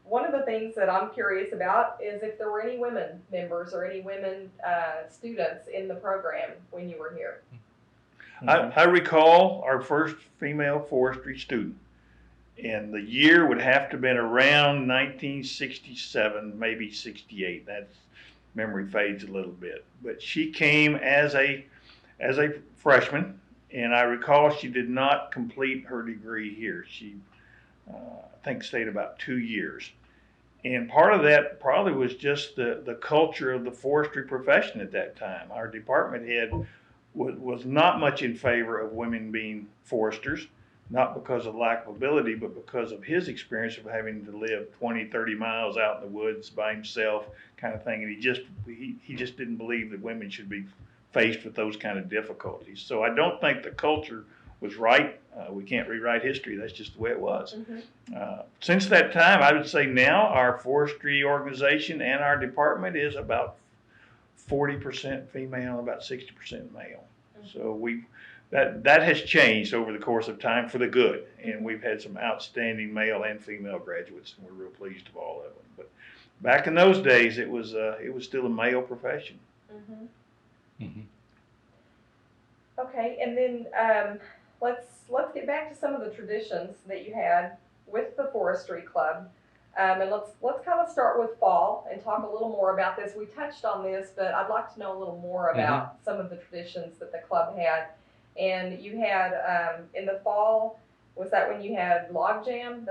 S1: One of the things that I'm curious about is if there were any women members or any women students in the program when you were here.
S3: I recall our first female forestry student, and the year would have to have been around 1967, maybe 68. That memory fades a little bit. But she came as a freshman, and I recall she did not complete her degree here. She, I think, stayed about 2 years. And part of that probably was just the culture of the forestry profession at that time. Our department head was not much in favor of women being foresters, not because of lack of ability, but because of his experience of having to live 20, 30 miles out in the woods by himself, kind of thing. And he just didn't believe that women should be faced with those kind of difficulties. So I don't think the culture was right. We can't rewrite history. That's just the way it was. Since that time, I would say now our forestry organization and our department is about 40% female, about 60% male. So that has changed over the course of time for the good, and we've had some outstanding male and female graduates, and we're real pleased of all of them. But back in those days, it was still a male profession.
S1: Okay, and then let's get back to some of the traditions that you had with the Forestry Club. And let's kind of start with fall and talk a little more about this. We touched on this, but I'd like to know a little more about some of the traditions that the club had. And you had in the fall, was that when you had the log jam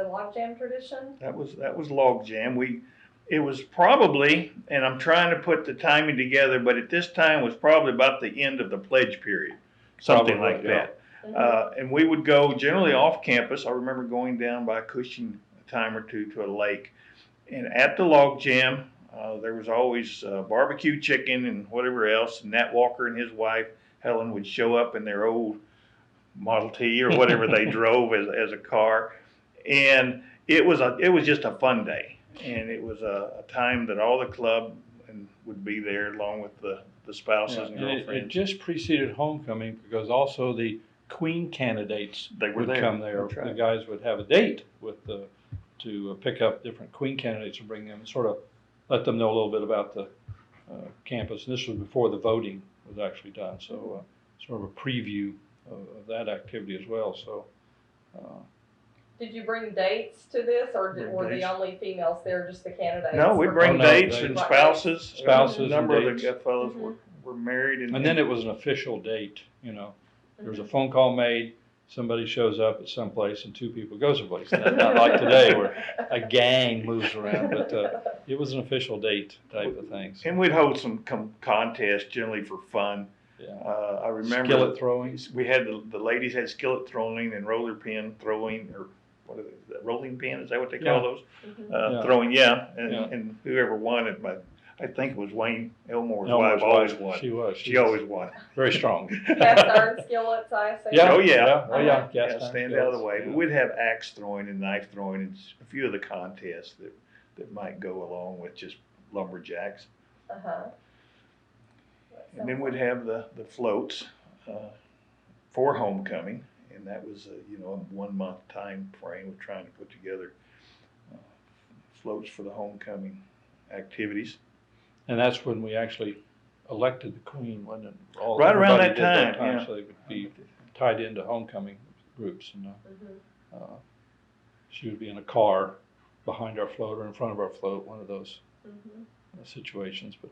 S1: tradition?
S3: That was log jam. It was probably, and I'm trying to put the timing together, but at this time was probably about the end of the pledge period, something like that. And we would go generally off campus. I remember going down by Cushing a time or two to a lake, and at the log jam there was always barbecue chicken and whatever else. And Nat Walker and his wife Helen would show up in their old Model T or whatever they drove as a car, and it was just a fun day. And it was a time that all the club would be there along with the spouses and girlfriends.
S2: It just preceded homecoming because also the Queen candidates would come there.
S3: Right.
S2: The guys would have a date to pick up different Queen candidates and bring them, and sort of let them know a little bit about the campus. And this was before the voting was actually done, so sort of a preview of that activity as well. So.
S1: Did you bring dates to this, or were the only females there, just the candidates?
S3: No, we bring dates and spouses.
S2: Spouses,
S3: a number
S2: and
S3: of the fellows were married.
S2: And then it was an official date, There was a phone call made, somebody shows up at some place, and two people go someplace. Not like today where a gang moves around, but it was an official date type of thing. So.
S3: And we'd hold some contests generally for fun.
S2: Yeah.
S3: I remember
S2: skillet throwing.
S3: We had the ladies had skillet throwing and roller pin throwing, or what is it, rolling pin? Is that what they call those? Throwing, and whoever won it, I think it was Wayne Elmore's wife always won. She always won.
S2: Very strong.
S1: Cast iron skillets, I assume.
S3: Yeah.
S2: Oh yeah.
S3: Stand out of the way. But we'd have axe throwing and knife throwing and a few of the contests that might go along with just lumberjacks. And then we'd have the floats for homecoming, and that was a 1 month time frame of trying to put together floats for the homecoming activities.
S2: And that's when we actually elected the Queen, wasn't it?
S3: Right around that time,
S2: so they would be tied into homecoming groups. she would be in a car behind our float or in front of our float, one of those situations. But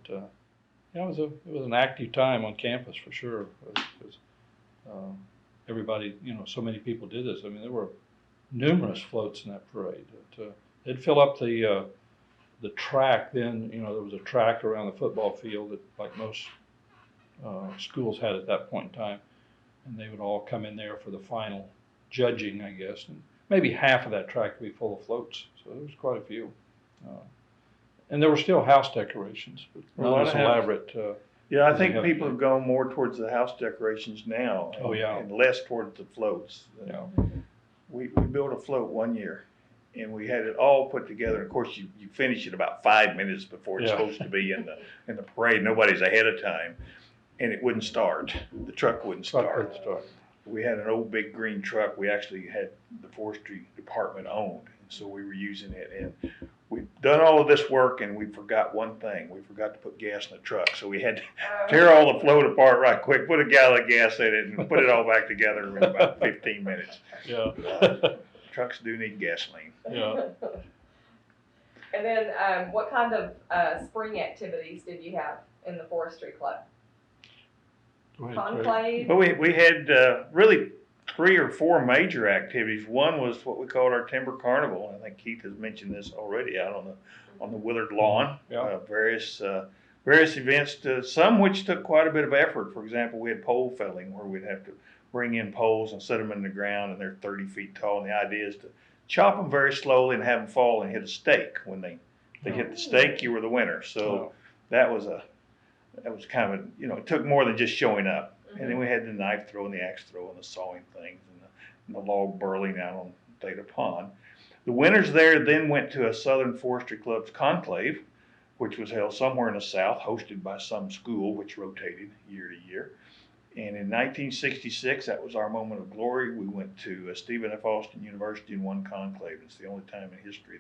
S2: yeah, it was an active time on campus for sure. Because everybody, so many people did this. I mean, there were numerous floats in that parade. It'd fill up the track. Then there was a track around the football field that, like most schools had at that point in time, and they would all come in there for the final judging, I guess. And maybe half of that track would be full of floats, so there was quite a few. And there were still house decorations, but not as elaborate.
S3: Yeah, I think people have gone more towards the house decorations now, and less towards the floats.
S2: Yeah.
S3: We built a float one year, and we had it all put together. Of course, you finish it about 5 minutes before it's supposed to be in the parade. Nobody's ahead of time, and it wouldn't start. The truck wouldn't start. We had an old big green truck. We actually had the forestry department owned, and so we were using it. And we've done all of this work, and we forgot one thing. We forgot to put gas in the truck, so we had to tear all the float apart right quick, put a gallon of gas in it, and put it all back together in about 15 minutes.
S2: Yeah.
S3: Trucks do need gasoline.
S2: Yeah.
S1: And then, what kind of spring activities did you have in the Forestry Club? Conclave?
S3: Well, we had really 3 or 4 major activities. One was what we called our Timber Carnival. I think Keith has mentioned this already out on the Willard lawn.
S2: Yeah.
S3: Various events, some which took quite a bit of effort. For example, we had pole felling where we'd have to bring in poles and set them in the ground, and they're 30 feet tall. And the idea is to chop them very slowly and have them fall and hit a stake. When they hit the stake, you were the winner. So that was kind of it took more than just showing up. And then we had the knife throw and the axe throw and the sawing things and the log burling out on Theta Pond. The winners there then went to a Southern Forestry Club's conclave, which was held somewhere in the South, hosted by some school, which rotated year to year. And in 1966, that was our moment of glory. We went to Stephen F. Austin University and won conclave. It's the only time in history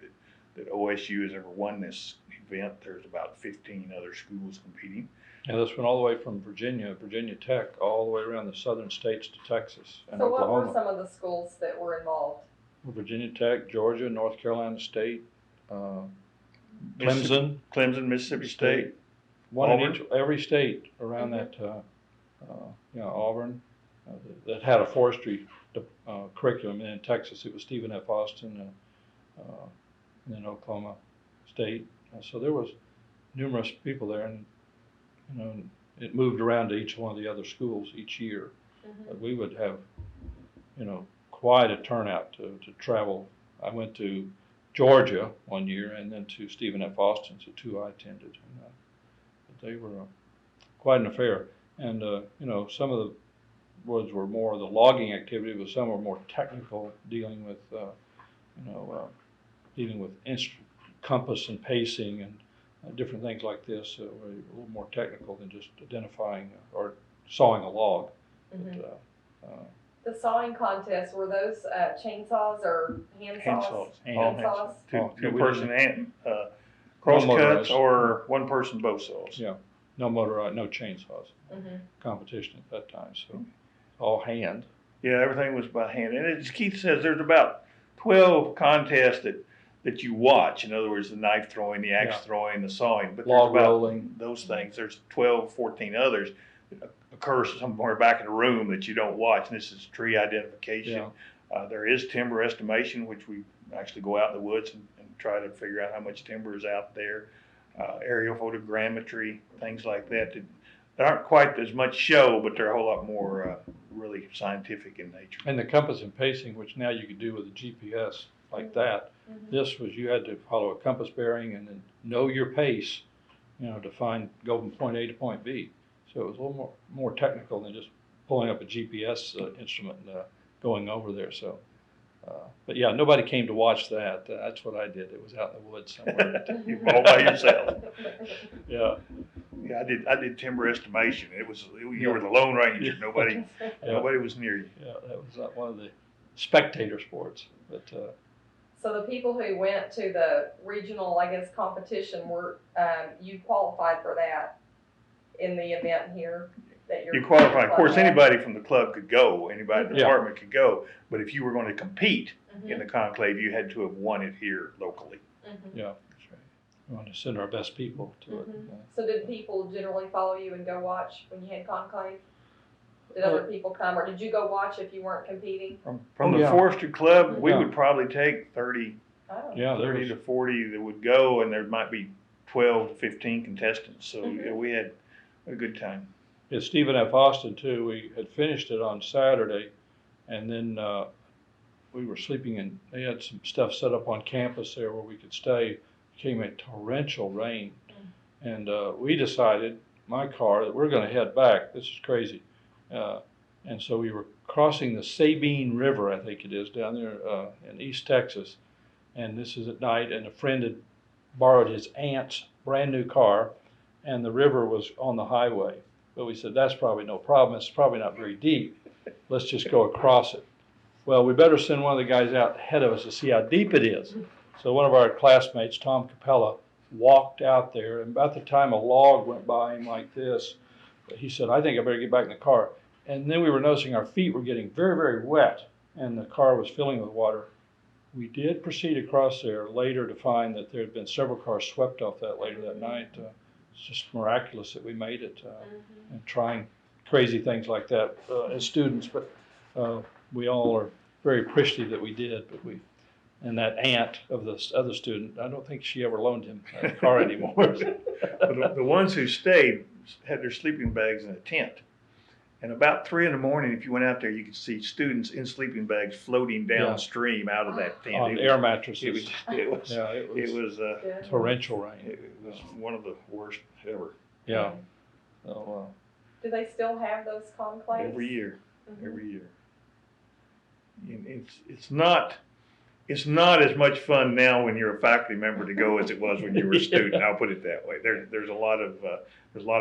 S3: that OSU has ever won this event. There's about 15 other schools competing.
S2: Yeah, this went all the way from Virginia Tech, all the way around the southern states to Texas and
S1: So
S2: Oklahoma.
S1: what were some of the schools that were involved?
S2: Virginia Tech, Georgia, North Carolina State, Clemson,
S3: Mississippi State.
S2: One in every state around that, Auburn, that had a forestry curriculum. And in Texas, it was Stephen F. Austin, and then Oklahoma State. So there was numerous people there, and it moved around to each one of the other schools each year. But we would have, quite a turnout to travel. I went to Georgia one year and then to Stephen F. Austin, so 2 I attended. But they were quite an affair. And, some of the ones were more of the logging activity, but some were more technical, dealing with compass and pacing and different things like this. Were a little more technical than just identifying or sawing a log. But,
S1: the sawing contests, were those chainsaws or hand saws?
S3: Hand saws. Two-person hand
S2: cross
S3: cuts or one-person bow saws.
S2: Yeah, no motorized, no chainsaws. Competition at that time, so all hand.
S3: Yeah, everything was by hand. And as Keith says, there's about 12 contests that you watch. In other words, the knife throwing, the axe throwing, the sawing. But
S2: log
S3: there's about
S2: rolling.
S3: Those things. There's 12, 14 others that occur somewhere back in the room that you don't watch. And this is tree identification. Yeah. There is timber estimation, which we actually go out in the woods and try to figure out how much timber is out there. Aerial photogrammetry, things like that. That aren't quite as much show, but they're a whole lot more really scientific in nature.
S2: And the compass and pacing, which now you could do with a GPS like that. This was, you had to follow a compass bearing and then know your pace, to go from point A to point B. So it was a little more technical than just pulling up a GPS instrument and going over there. So, but yeah, nobody came to watch that. That's what I did. It was out in the woods somewhere.
S3: You all by yourself.
S2: Yeah.
S3: Yeah, I did timber estimation. You were the Lone Ranger. Nobody was near you.
S2: Yeah, that was one of the spectator sports. But
S1: so the people who went to the regional, competition you qualified for that in the event here? that you're.
S3: You qualify. Of course,
S1: qualified.
S3: anybody from the club could go, anybody in the
S2: Yeah.
S3: department could go, but if you were going to compete
S1: Mhm.
S3: in the conclave, you had to have won it here locally.
S1: Mhm.
S2: Yeah, that's right. We want to send our best people to it.
S1: Mhm. So did people generally follow you and go watch when you had conclave? Did other people come, or did you go watch if you weren't competing?
S3: From the
S2: yeah.
S3: Forestry Club, we
S2: Yeah.
S3: would probably take 30
S1: Oh.
S2: Yeah, there
S3: 30
S2: was,
S3: to 40 that would go, and there might be 12 to 15 contestants. So
S1: Mhm.
S3: yeah, we had a good time.
S2: at Stephen F. Austin too. We had finished it on Saturday, and then we were sleeping in. They had some stuff set up on campus there where we could stay. It came a torrential rain, and we decided, my car, that we're going to head back. This is crazy, and so we were crossing the Sabine River, I think it is, down there in East Texas, and this is at night. And a friend had borrowed his aunt's brand new car, and the river was on the highway. But we said, that's probably no problem. It's probably not very deep. Let's just go across it. Well, we better send one of the guys out ahead of us to see how deep it is. So one of our classmates, Tom Capella, walked out there, and about the time a log went by him like this, he said, I think I better get back in the car. And then we were noticing our feet were getting very, very wet, and the car was filling with water. We did proceed across there later to find that there had been several cars swept off that later that night. It's just miraculous that we made it, and trying crazy things like that as students. But we all are very appreciative that we did. But and that aunt of this other student, I don't think she ever loaned him a car anymore.
S3: But the ones who stayed had their sleeping bags in a tent. And about 3 in the morning, if you went out there, you could see students in sleeping bags floating downstream out of that tent.
S2: On air mattresses.
S3: It was
S2: Yeah, it was torrential rain.
S3: It was one of the worst ever.
S2: Yeah. So,
S1: Do they still have those conclaves?
S3: Every year,
S1: Mhm.
S3: every year. And it's not as much fun now when you're a faculty member to go as it was when you were a student. I'll put it that way. There's a lot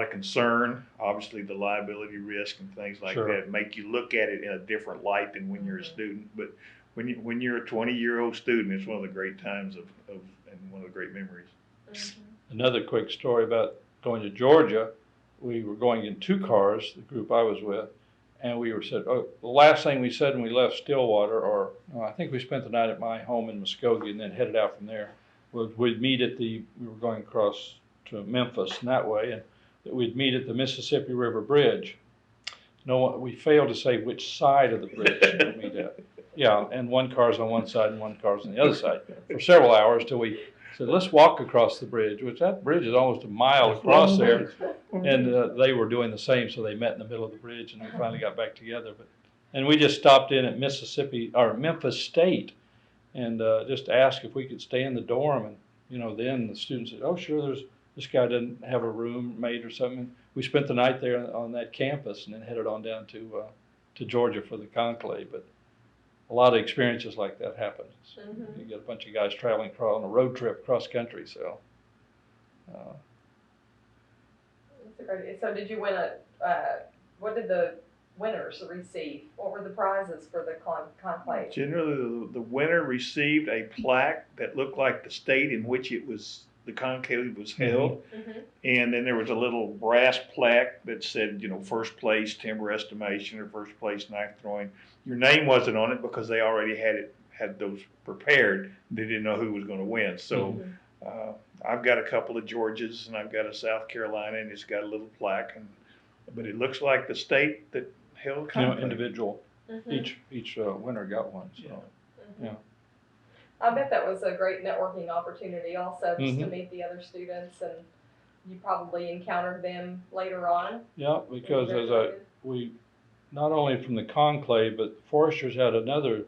S3: of concern. Obviously, the liability risk and things like
S2: Sure.
S3: that make you look at it in a different light than when you're a student. But when you're a 20-year-old student, it's one of the great times of and one of the great memories.
S1: Mhm.
S2: another quick story about going to Georgia. We were going in 2 cars, the group I was with, and we were said, the last thing we said when we left Stillwater, or I think we spent the night at my home in Muskogee and then headed out from there, was we'd meet at we were going across to Memphis and that way, and that we'd meet at the Mississippi River Bridge. We failed to say which side of the bridge we'd meet at. Yeah, and one car's on one side and one car's on the other side for several hours till we said, let's walk across the bridge, which that bridge is almost a mile across there. And they were doing the same, so they met in the middle of the bridge, and we finally got back together. And we just stopped in at Memphis State, and just asked if we could stay in the dorm. And then the students said, "Oh, sure. This guy doesn't have a roommate or something." We spent the night there on that campus, and then headed on down to Georgia for the conclave. But a lot of experiences like that happen.
S1: Mhm.
S2: You get a bunch of guys traveling on a road trip cross country, so.
S1: So did you win what did the winners receive? What were the prizes for the conclave?
S3: Generally, the winner received a plaque that looked like the state in which the conclave was held.
S1: Mhm.
S3: And then there was a little brass plaque that said, first place timber estimation or first place knife throwing. Your name wasn't on it because they already had those prepared. They didn't know who was going to win. So I've got a couple of Georgias and I've got a South Carolina, and it's got a little plaque. But it looks like the state that held conclave.
S2: Individual.
S1: Mhm.
S2: Each winner got one. So.
S1: Mhm.
S2: Yeah.
S1: I bet that was a great networking opportunity also, just to
S2: Mhm.
S1: meet the other students, and you probably encountered them later on.
S2: Yeah, because we not only from the conclave, but Foresters had another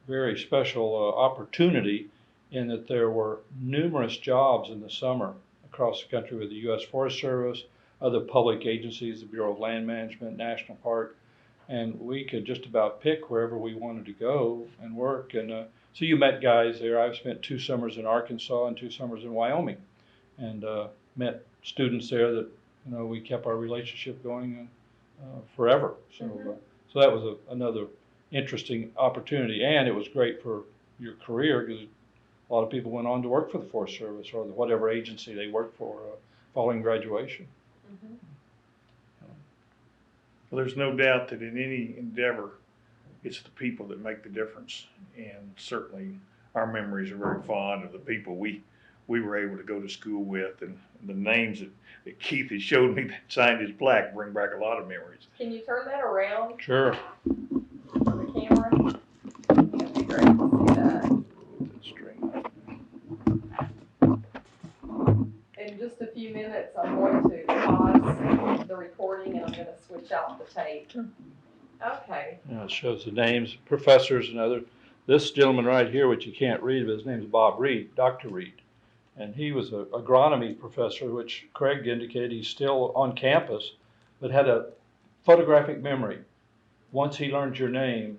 S2: very special opportunity in that there were numerous jobs in the summer across the country with the U.S. Forest Service, other public agencies, the Bureau of Land Management, National Park, and we could just about pick wherever we wanted to go and work. And so you met guys there. I've spent 2 summers in Arkansas and 2 summers in Wyoming, and met students there that we kept our relationship going forever. So so that was another interesting opportunity, and it was great for your career because a lot of people went on to work for the Forest Service or whatever agency they worked for following graduation.
S1: Mhm.
S3: Well, there's no doubt that in any endeavor, it's the people that make the difference. And certainly our memories are very fond of the people we were able to go to school with, and the names that Keith has showed me that signed his plaque bring back a lot of memories.
S1: Can you turn that around
S2: Sure.
S1: for the camera? That'd be great to see that.
S3: That's straight.
S1: In just a few minutes, I'm going to pause the recording and I'm going to switch out the tape. Okay.
S2: Yeah, it shows the names, professors and other. This gentleman right here, which you can't read, but his name is Bob Reed, Dr. Reed. And he was an agronomy professor, which Craig indicated he's still on campus, but had a photographic memory. Once he learned your name,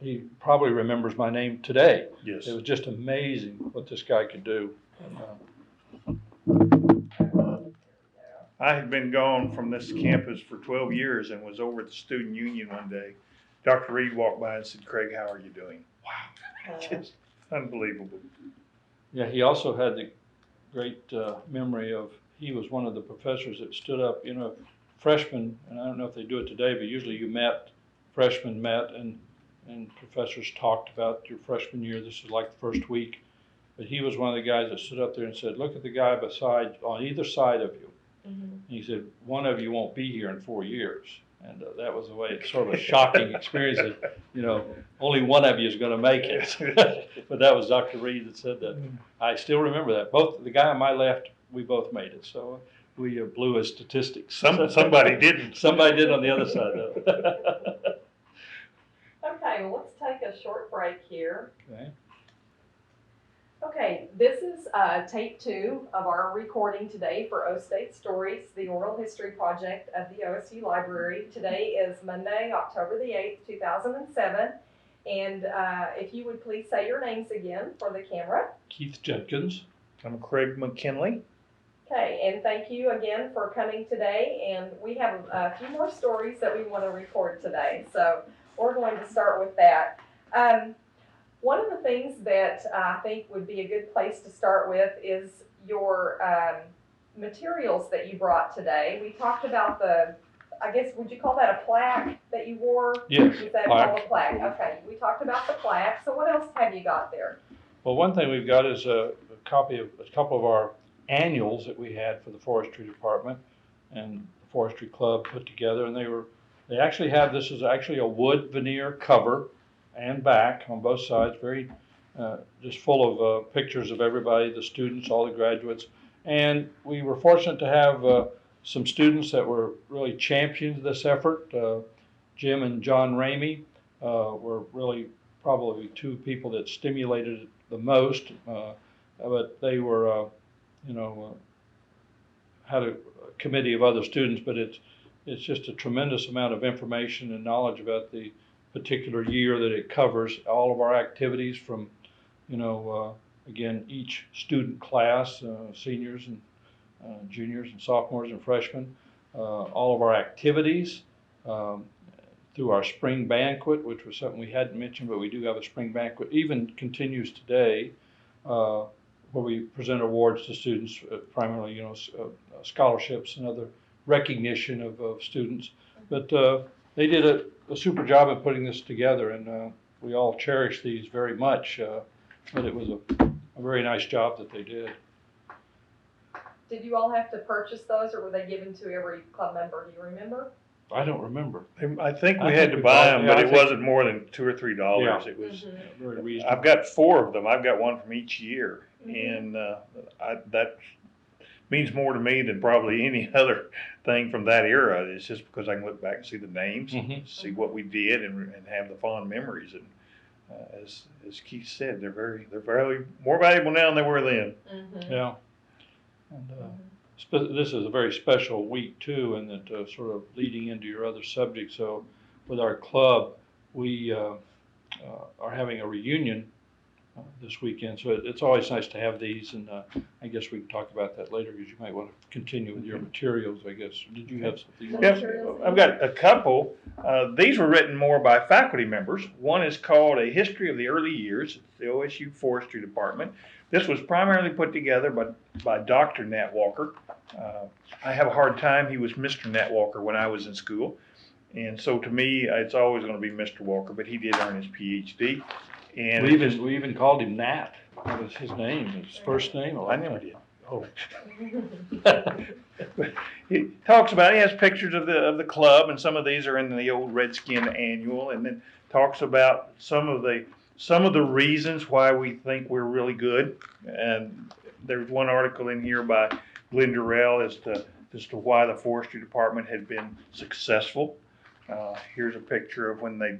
S2: he probably remembers my name today.
S3: Yes.
S2: It was just amazing what this guy could do.
S3: I had been gone from this campus for 12 years and was over at the student union one day. Dr. Reed walked by and said, "Craig, how are you doing?" Wow, just unbelievable.
S2: Yeah, he also had the great memory of, he was one of the professors that stood up, you know, freshmen, and I don't know if they do it today, but usually freshmen met and professors talked about your freshman year. This is like the first week. But he was one of the guys that stood up there and said, "Look at the guy on either side of you."
S1: Mm-hmm.
S2: And he said, "One of you won't be here in 4 years." And that was the way, it's sort of a shocking experience that, you know, only one of you is going to make it. But that was Dr. Reed that said that. I still remember that. Both the guy on my left, we both made it. So we blew his statistics.
S3: Somebody didn't.
S2: Somebody did on the other side, though.
S1: Okay, well, let's take a short break here.
S2: Okay.
S1: Okay, this is tape 2 of our recording today for O State Stories, the oral history project of the OSU Library. Today is Monday, October the 8th, 2007. And if you would please say your names again for the camera.
S2: Keith Judkins.
S3: I'm Craig McKinley.
S1: Okay, and thank you again for coming today. And we have a few more stories that we want to record today. So we're going to start with that. One of the things that I think would be a good place to start with is your materials that you brought today. We talked about I guess, would you call that a plaque that you wore?
S2: Yes,
S1: Is that
S2: plaque.
S1: called a plaque? Okay, we talked about the plaque. So what else have you got there?
S2: Well, one thing we've got is a copy of a couple of our annuals that we had for the Forestry Department and the Forestry Club put together, and they actually have, this is actually a wood veneer cover and back on both sides, very just full of pictures of everybody, the students, all the graduates. And we were fortunate to have some students that were really champions of this effort. Jim and John Ramey were really probably two people that stimulated it the most, but they were, had a committee of other students, but it's just a tremendous amount of information and knowledge about the particular year that it covers, all of our activities from, again, each student class, seniors and juniors and sophomores and freshmen, all of our activities through our spring banquet, which was something we hadn't mentioned, but we do have a spring banquet, even continues today, where we present awards to students, primarily, scholarships and other recognition of students. But they did a super job of putting this together, and we all cherish these very much, but it was a very nice job that they did.
S1: Did you all have to purchase those, or were they given to every club member? Do you remember?
S2: I don't remember.
S3: I think we had to buy them, but it wasn't more than $2 or $3.
S2: Yeah.
S3: It was.
S2: Very reasonable.
S3: I've got 4 of them. I've got one from each year, and that means more to me than probably any other thing from that era. It's just because I can look back and see the names, see what we did, and have the fond memories. And as Keith said, they're very more valuable now than they were then.
S2: Yeah. And this is a very special week too, and that sort of leading into your other subject. So with our club, we are having a reunion this weekend. So it's always nice to have these, and I guess we can talk about that later, because you might want to continue with your materials, I guess. Did you have something?
S3: Yeah, I've got a couple. These were written more by faculty members. One is called A History of the Early Years. It's the OSU Forestry Department. This was primarily put together by Dr. Nat Walker. I have a hard time. He was Mr. Nat Walker when I was in school. And so to me, it's always going to be Mr. Walker, but he did earn his PhD. And
S2: We even called him Nat. That was his name, his first name.
S3: I never did.
S2: Oh.
S3: He talks about, he has pictures of the club, and some of these are in the old Redskin Annual, and then talks about some of the reasons why we think we're really good. And there's one article in here by Glenn Durrell as to why the forestry department had been successful. Here's a picture of when they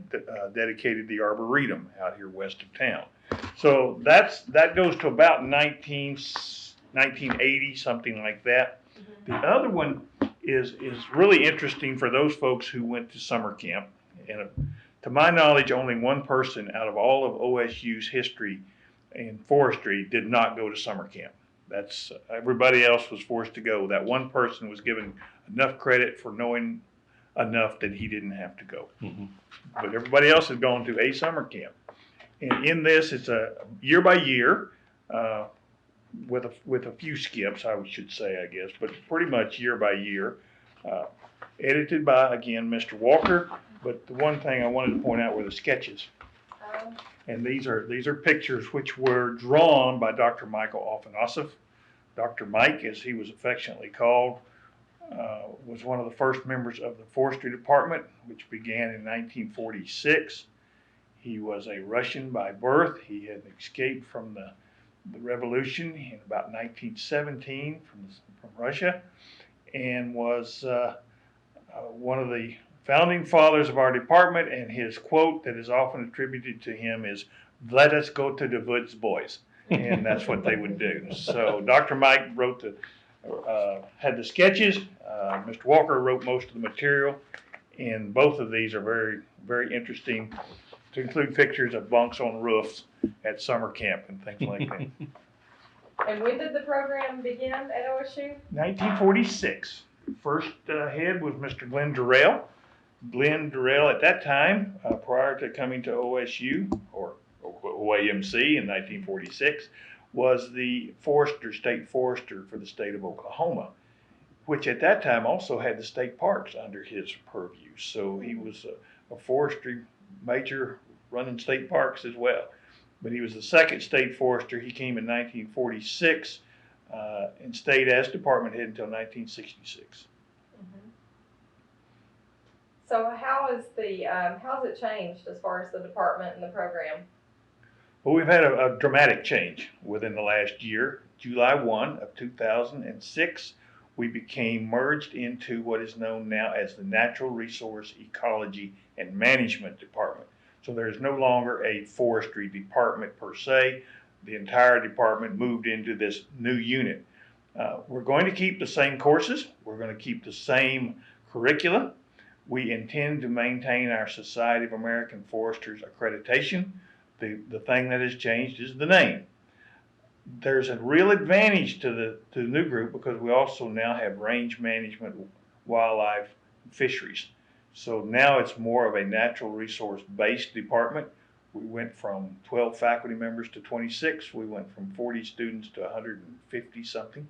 S3: dedicated the Arboretum out here west of town. So that goes to about 1980, something like that. The other one is really interesting for those folks who went to summer camp. And to my knowledge, only one person out of all of OSU's history in forestry did not go to summer camp. That's everybody else was forced to go. That one person was given enough credit for knowing enough that he didn't have to go. But everybody else has gone to a summer camp. And in this, it's a year by year, with a few skips, I should say, I guess, but pretty much year by year. Edited by, again, Mr. Walker. But the one thing I wanted to point out were the sketches. And these are pictures which were drawn by Dr. Michael Ofanasov. Dr. Mike, as he was affectionately called, was one of the first members of the forestry department, which began in 1946. He was a Russian by birth. He had escaped from the revolution in about 1917 from Russia, and was one of the founding fathers of our department. And his quote that is often attributed to him is, "Let us go to the woods, boys." And that's what they would do. So Dr. Mike wrote had the sketches. Mr. Walker wrote most of the material, and both of these are very, very interesting, to include pictures of bunks on roofs at summer camp and things like that.
S1: And when did the program begin at OSU?
S3: 1946. First head was Mr. Glenn Durrell. Glenn Durrell at that time, prior to coming to OSU, or OAMC in 1946, was the state forester for the state of Oklahoma, which at that time also had the state parks under his purview. So he was a forestry major running state parks as well. But he was the second state forester. He came in 1946 and stayed as department head until 1966.
S1: So how's it changed as far as the department and the program?
S3: Well, we've had a dramatic change within the last year. July 1 of 2006, we became merged into what is known now as the Natural Resource Ecology and Management Department. So there's no longer a forestry department per se. The entire department moved into this new unit. We're going to keep the same courses. We're going to keep the same curricula. We intend to maintain our Society of American Foresters accreditation. The thing that has changed is the name. There's a real advantage to the new group because we also now have range management, wildlife, fisheries. So now it's more of a natural resource based department. We went from 12 faculty members to 26. We went from 40 students to 150 something.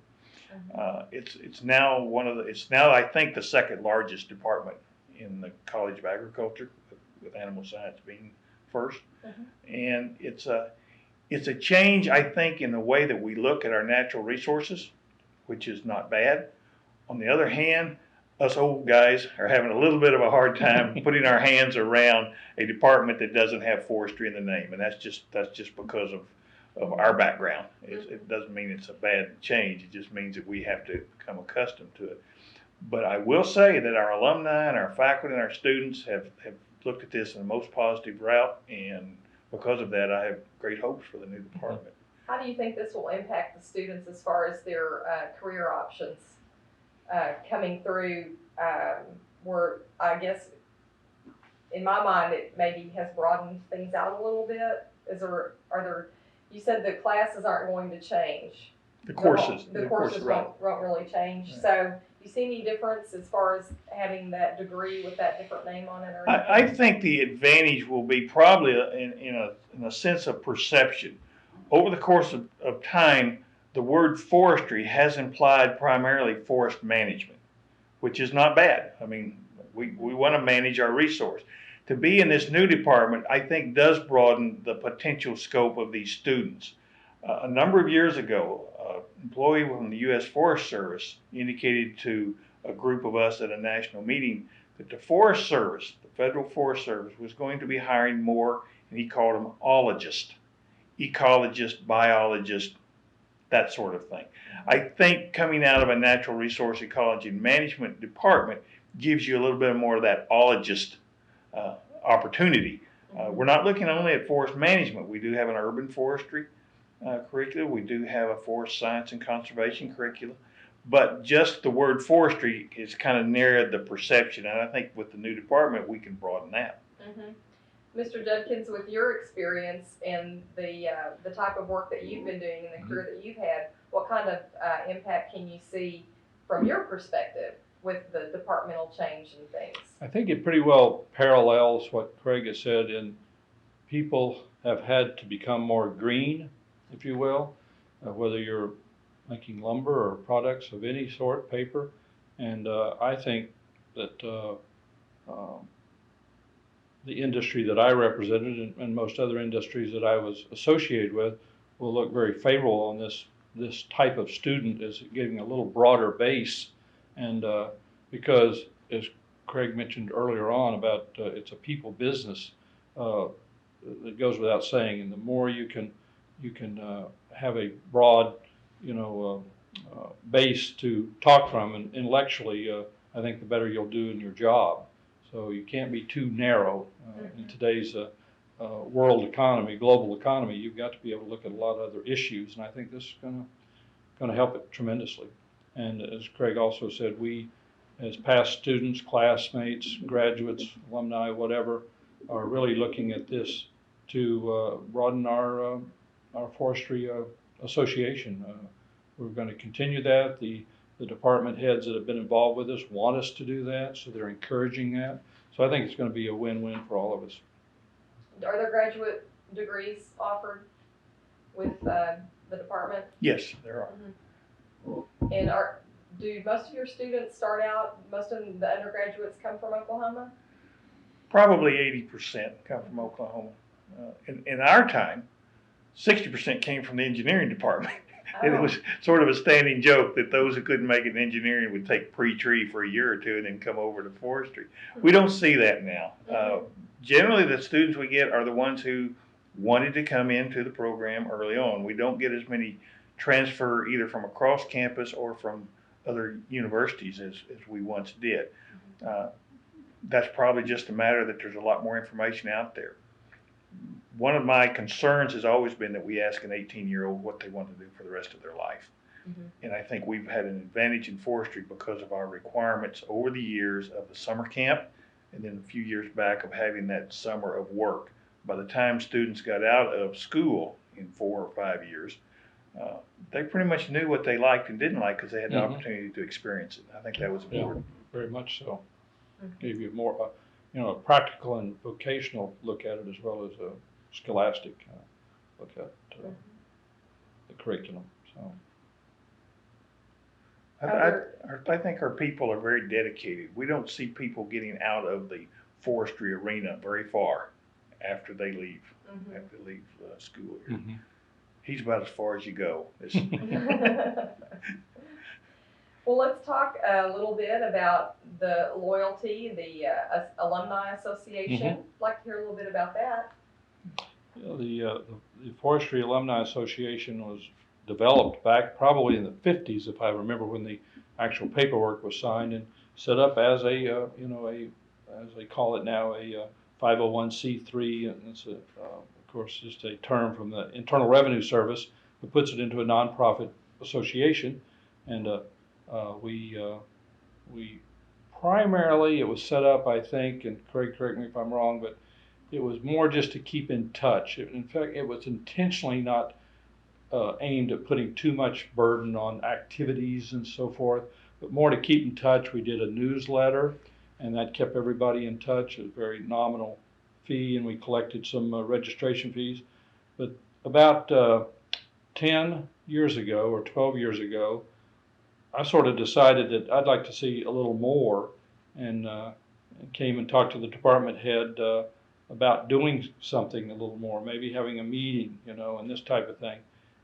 S3: It's now I think the second largest department in the College of Agriculture, with animal science being first. And it's a change, I think, in the way that we look at our natural resources, which is not bad. On the other hand, us old guys are having a little bit of a hard time putting our hands around a department that doesn't have forestry in the name, and that's just because of our background. It doesn't mean it's a bad change. It just means that we have to become accustomed to it. But I will say that our alumni and our faculty and our students have looked at this in the most positive route, and because of that, I have great hopes for the new department.
S1: How do you think this will impact the students as far as their career options coming through? Where I guess, in my mind, it maybe has broadened things out a little bit. You said the classes aren't going to change.
S3: The courses
S1: won't really change. Right. So, do you see any difference as far as having that degree with that different name on it? Or
S3: I think the advantage will be probably in a sense of perception. Over the course of time, the word forestry has implied primarily forest management, which is not bad. I mean, We want to manage our resource. To be in this new department, I think, does broaden the potential scope of these students. A number of years ago, an employee from the U.S. Forest Service indicated to a group of us at a national meeting that the Forest Service, the Federal Forest Service, was going to be hiring more, and he called them ologists, ecologists, biologists, that sort of thing. I think coming out of a natural resource ecology and management department gives you a little bit more of that ologist opportunity. We're not looking only at forest management. We do have an urban forestry curriculum. We do have a forest science and conservation curriculum. But just the word forestry has kind of narrowed the perception, and I think with the new department we can broaden that.
S1: Mr. Judkins, with your experience and the type of work that you've been doing and the career that you've had, what kind of impact can you see from your perspective with the departmental change and things?
S2: I think it pretty well parallels what Craig has said, and people have had to become more green, if you will, whether you're making lumber or products of any sort, paper. And I think that the industry that I represented and most other industries that I was associated with will look very favorable on this type of student, as giving a little broader base. And because, as Craig mentioned earlier on about it's a people business, it goes without saying. And the more you can have a broad, base to talk from, and intellectually, I think the better you'll do in your job. So you can't be too narrow in today's world economy, global economy. You've got to be able to look at a lot of other issues, and I think this is going to help it tremendously. And as Craig also said, we, as past students, classmates, graduates, alumni, whatever, are really looking at this to broaden our forestry association. We're going to continue that. The department heads that have been involved with us want us to do that, so they're encouraging that. So I think it's going to be a win-win for all of us.
S1: Are there graduate degrees offered with the department?
S3: Yes, there are.
S1: And do most of your students start out, most of the undergraduates come from Oklahoma?
S3: Probably 80% come from Oklahoma. In our time, 60% came from the engineering department. And it was sort of a standing joke that those who couldn't make it in engineering would take pre-tree for a year or two and then come over to forestry. We don't see that now. Generally, the students we get are the ones who wanted to come into the program early on. We don't get as many transfer either from across campus or from other universities as we once did. That's probably just a matter that there's a lot more information out there. One of my concerns has always been that we ask an 18-year-old what they want to do for the rest of their life. And I think we've had an advantage in forestry because of our requirements over the years of the summer camp, and then a few years back of having that summer of work. By the time students got out of school in 4 or 5 years, they pretty much knew what they liked and didn't like because they had the opportunity to experience it. I think that was important.
S2: Yeah, very much so. Gave you more, a practical and vocational look at it, as well as a scholastic look at the curriculum. So
S3: I think our people are very dedicated. We don't see people getting out of the forestry arena very far after they leave school here. He's about as far as you go.
S1: Well, let's talk a little bit about the loyalty, the Alumni Association. I'd like to hear a little bit about that.
S2: The Forestry Alumni Association was developed back probably in the 50s, if I remember, when the actual paperwork was signed, and set up as as they call it now, a 501c3, and it's of course just a term from the Internal Revenue Service that puts it into a nonprofit association. And we primarily, it was set up, I think, and Craig, correct me if I'm wrong, but it was more just to keep in touch. In fact, it was intentionally not aimed at putting too much burden on activities and so forth, but more to keep in touch. We did a newsletter, and that kept everybody in touch at a very nominal fee, and we collected some registration fees. But about 10 years ago or 12 years ago, I sort of decided that I'd like to see a little more, and came and talked to the department head about doing something a little more, maybe having a meeting, and this type of thing.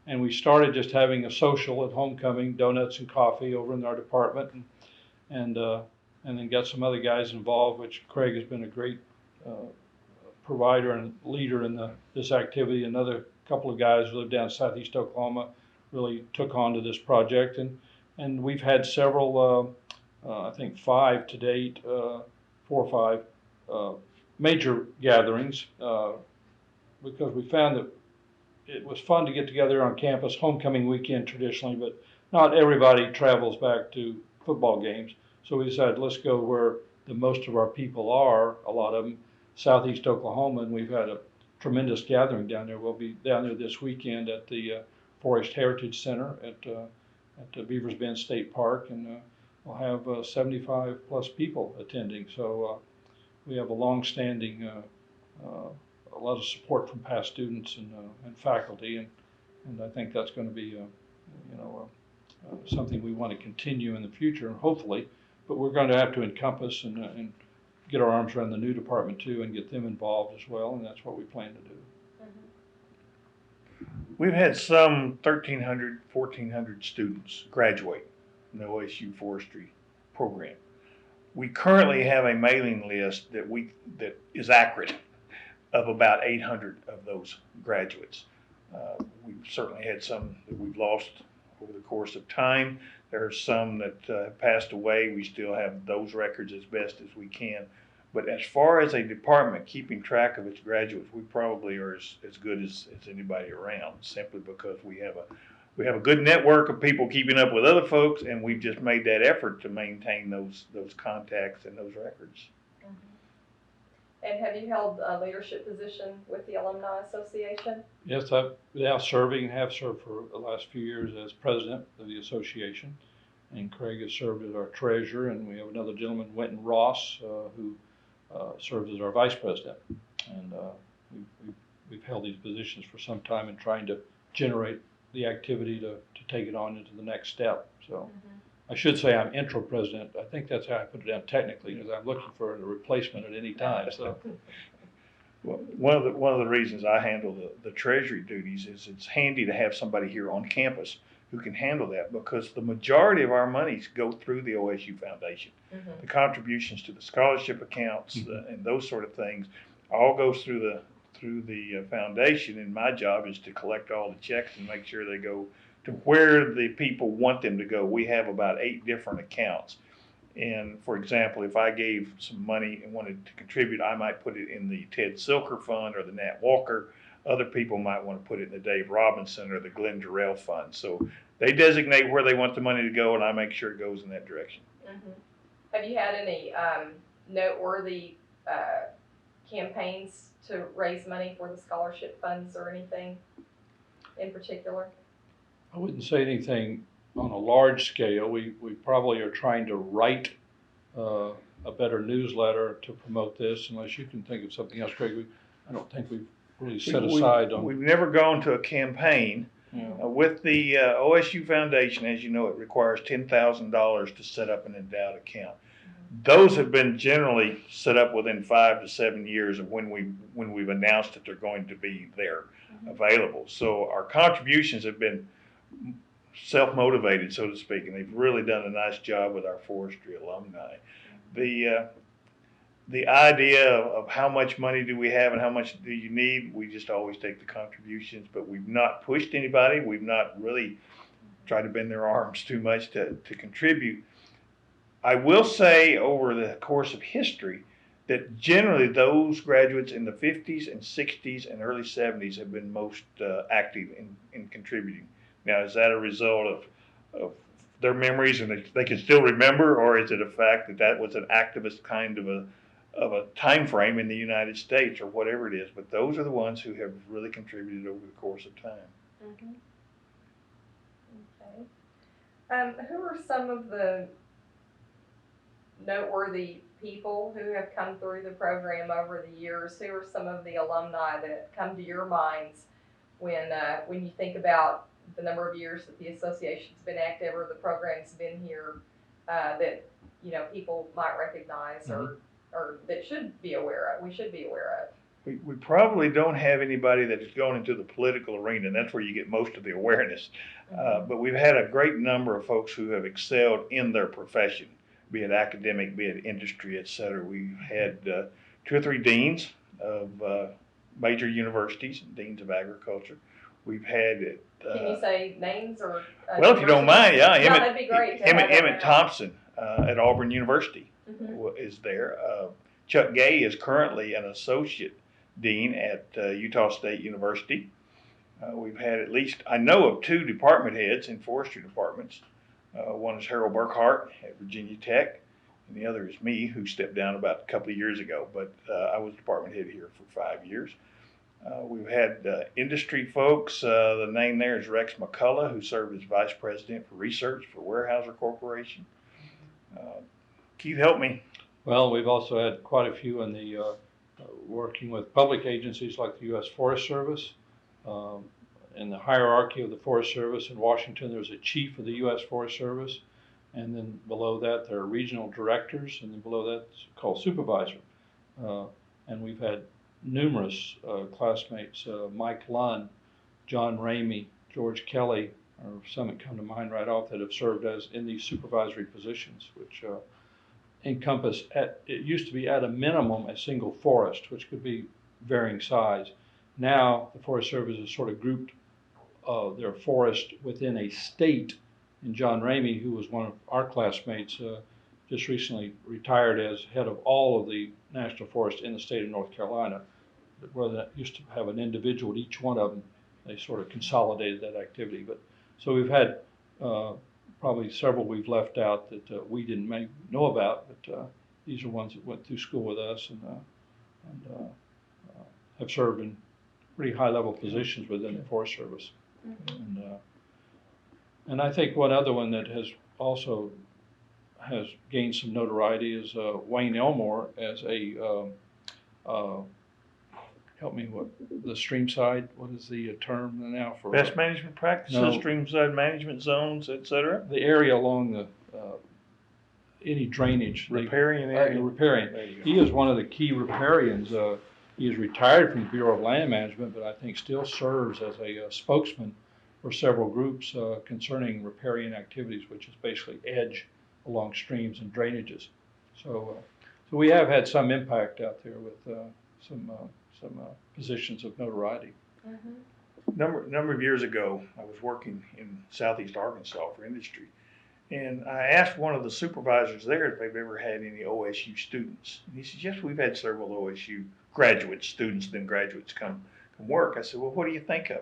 S2: And we started just having a social at homecoming, donuts and coffee over in our department, and then got some other guys involved, which Craig has been a great provider and leader in this activity. Another couple of guys who live down southeast Oklahoma really took on to this project, and we've had several, I think 5 to date, 4 or 5 major gatherings, because we found that it was fun to get together on campus homecoming weekend traditionally, but not everybody travels back to football games. So we decided, let's go where the most of our people are, a lot of them, southeast Oklahoma, and we've had a tremendous gathering down there. We'll be down there this weekend at the Forest Heritage Center at Beavers Bend State Park, and we'll have 75 plus people attending. So we have a long-standing, a lot of support from past students and faculty, and I think that's going to be something we want to continue in the future, hopefully. But we're going to have to encompass and get our arms around the new department too, and get them involved as well, and that's what we plan to do.
S3: We've had some 1,300, 1,400 students graduate from the OSU forestry program. We currently have a mailing list that is accurate of about 800 of those graduates. We've certainly had some that we've lost over the course of time. There are some that have passed away. We still have those records as best as we can. But as far as a department keeping track of its graduates, we probably are as good as anybody around, simply because we have a good network of people keeping up with other folks, and we've just made that effort to maintain those contacts and those records.
S1: And have you held a leadership position with the Alumni Association?
S2: Yes, I've now have served for the last few years as president of the association. And Craig has served as our treasurer, and we have another gentleman, Wynton Ross, who serves as our vice president. And we've held these positions for some time and trying to generate the activity to take it on into the next step. So I should say I'm intro president. I think that's how I put it down technically, because I'm looking for a replacement at any time. So,
S3: well, one of the reasons I handle the treasury duties is it's handy to have somebody here on campus who can handle that, because the majority of our monies go through the OSU Foundation. The contributions to the scholarship accounts and those sort of things all goes through the foundation, and my job is to collect all the checks and make sure they go to where the people want them to go. We have about 8 different accounts. And for example, if I gave some money and wanted to contribute, I might put it in the Ted Silker Fund or the Nat Walker. Other people might want to put it in the Dave Robinson or the Glenn Durrell Fund. So they designate where they want the money to go, and I make sure it goes in that direction.
S1: Have you had any noteworthy campaigns to raise money for the scholarship funds or anything in particular?
S2: I wouldn't say anything on a large scale. We probably are trying to write a better newsletter to promote this, unless you can think of something else, Craig. I don't think we've really set aside on.
S3: We've never gone to a campaign. With the OSU Foundation, as you know, it requires $10,000 to set up an endowed account. Those have been generally set up within 5 to 7 years of when we've announced that they're going to be there available. So our contributions have been self-motivated, so to speak, and they've really done a nice job with our forestry alumni. The idea of how much money do we have and how much do you need, we just always take the contributions, but we've not pushed anybody. We've not really tried to bend their arms too much to contribute. I will say over the course of history that generally those graduates in the 50s and 60s and early 70s have been most active in contributing. Now, is that a result of their memories and they can still remember, or is it a fact that was an activist kind of a time frame in the United States, or whatever it is? But those are the ones who have really contributed over the course of time.
S1: Okay. Who are some of the noteworthy people who have come through the program over the years? Who are some of the alumni that come to your minds when you think about the number of years that the association's been active or the program's been here, that people might recognize or or that should be aware of, we should be aware of?
S3: We probably don't have anybody that has gone into the political arena, and that's where you get most of the awareness. But we've had a great number of folks who have excelled in their profession, be it academic, be it industry, et cetera. We've had 2 or 3 deans of major universities, deans of agriculture. We've had it.
S1: Can you say names or?
S3: Well, if you don't mind, yeah.
S1: Yeah, that'd be great.
S3: Emmett Thompson at Auburn University
S1: Mm-hmm.
S3: is there. Chuck Gay is currently an associate dean at Utah State University. We've had at least, I know of 2 department heads in forestry departments. One is Harold Burkhart at Virginia Tech, and the other is me, who stepped down about a couple of years ago, but I was department head here for 5 years. We've had industry folks. The name there is Rex McCullough, who served as vice president for research for Weyerhaeuser Corporation. Keith, help me.
S2: Well, we've also had quite a few in the working with public agencies like the U.S. Forest Service. In the hierarchy of the Forest Service in Washington, there's a chief of the U.S. Forest Service, and then below that there are regional directors, and then below that it's called supervisor. And we've had numerous classmates, Mike Lunn, John Ramey, George Kelly, or some that come to mind right off, that have served as in these supervisory positions, which encompass, it used to be at a minimum a single forest, which could be varying size. Now the Forest Service has sort of grouped their forest within a state, and John Ramey, who was one of our classmates, just recently retired as head of all of the national forests in the state of North Carolina. Where that used to have an individual at each one of them, they sort of consolidated that activity. But so we've had probably several we've left out that we didn't know about, but these are ones that went through school with us and have served in pretty high level positions within the Forest Service. And I think one other one that has also gained some notoriety is Wayne Elmore as a help me, what the stream side, what is the term now for
S3: Best management practices,
S2: no,
S3: streamside management zones, et cetera.
S2: the area along the any drainage,
S3: Riparian area.
S2: Riparian. He is one of the key riparians. He is retired from the Bureau of Land Management, but I think still serves as a spokesman for several groups concerning riparian activities, which is basically edge along streams and drainages. So we have had some impact out there with some positions of notoriety.
S3: Number of years ago, I was working in southeast Arkansas for industry, and I asked one of the supervisors there if they've ever had any OSU students. And he said, yes, we've had several OSU graduate students, then graduates come work. I said, well, what do you think of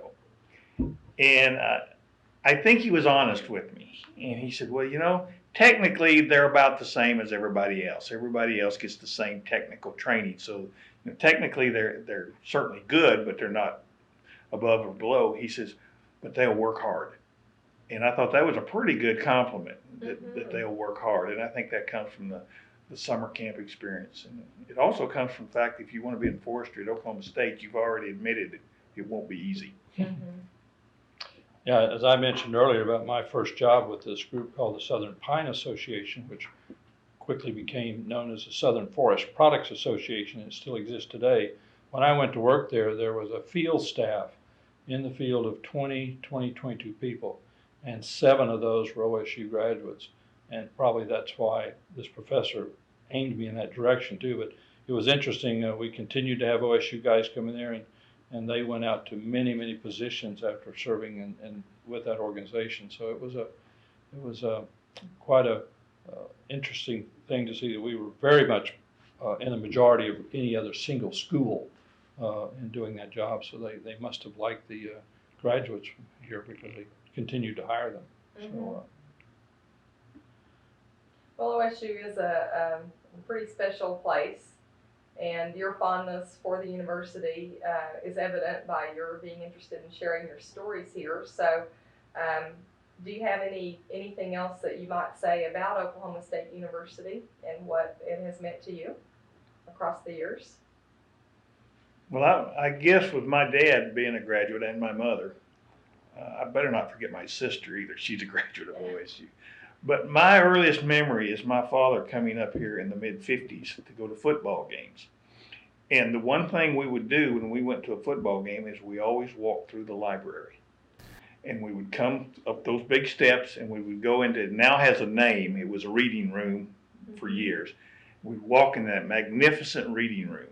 S3: them? And I think he was honest with me. And he said, well, you know, technically they're about the same as everybody else. Everybody else gets the same technical training. So you know, technically they're certainly good, but they're not above or below. He says, but they'll work hard. And I thought that was a pretty good compliment, that they'll work hard. And I think that comes from the summer camp experience. And it also comes from the fact that if you want to be in forestry at Oklahoma State, you've already admitted it won't be easy.
S2: Yeah, as I mentioned earlier about my first job with this group called the Southern Pine Association, which quickly became known as the Southern Forest Products Association, and it still exists today. When I went to work there, there was a field staff in the field of 22 people, and 7 of those were OSU graduates. And probably that's why this professor aimed me in that direction too. But it was interesting, we continued to have OSU guys come in there, and they went out to many positions after serving and with that organization. So it was quite a interesting thing to see that we were very much in the majority of any other single school in doing that job. So they must have liked the graduates from here because they continued to hire them. So,
S1: well, OSU is a pretty special place, and your fondness for the university is evident by your being interested in sharing your stories here. So do you have anything else that you might say about Oklahoma State University and what it has meant to you across the years?
S3: Well, I guess with my dad being a graduate and my mother, I better not forget my sister either. She's a graduate of OSU. But my earliest memory is my father coming up here in the mid-50s to go to football games. And the one thing we would do when we went to a football game is we always walked through the library. And we would come up those big steps and we would go into, it now has a name, it was a reading room for years. We'd walk in that magnificent reading room.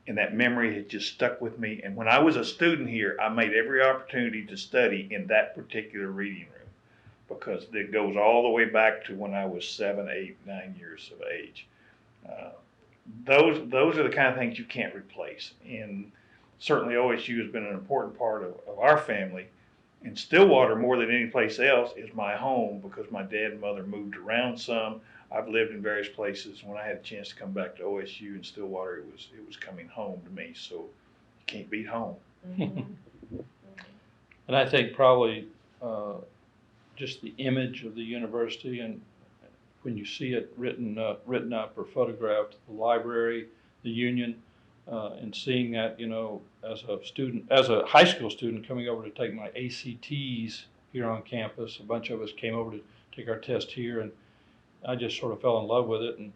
S3: And that memory had just stuck with me. And when I was a student here, I made every opportunity to study in that particular reading room because it goes all the way back to when I was 7, 8, 9 years of age. Those are the kind of things you can't replace. And certainly OSU has been an important part of our family. And Stillwater, more than any place else, is my home because my dad and mother moved around some. I've lived in various places. When I had a chance to come back to OSU and Stillwater, it was coming home to me. So you can't beat home.
S2: And I think probably just the image of the university, and when you see it written up or photographed, the library, the union, and seeing that, as a student, as a high school student coming over to take my ACTs here on campus, a bunch of us came over to take our test here, and I just sort of fell in love with it. And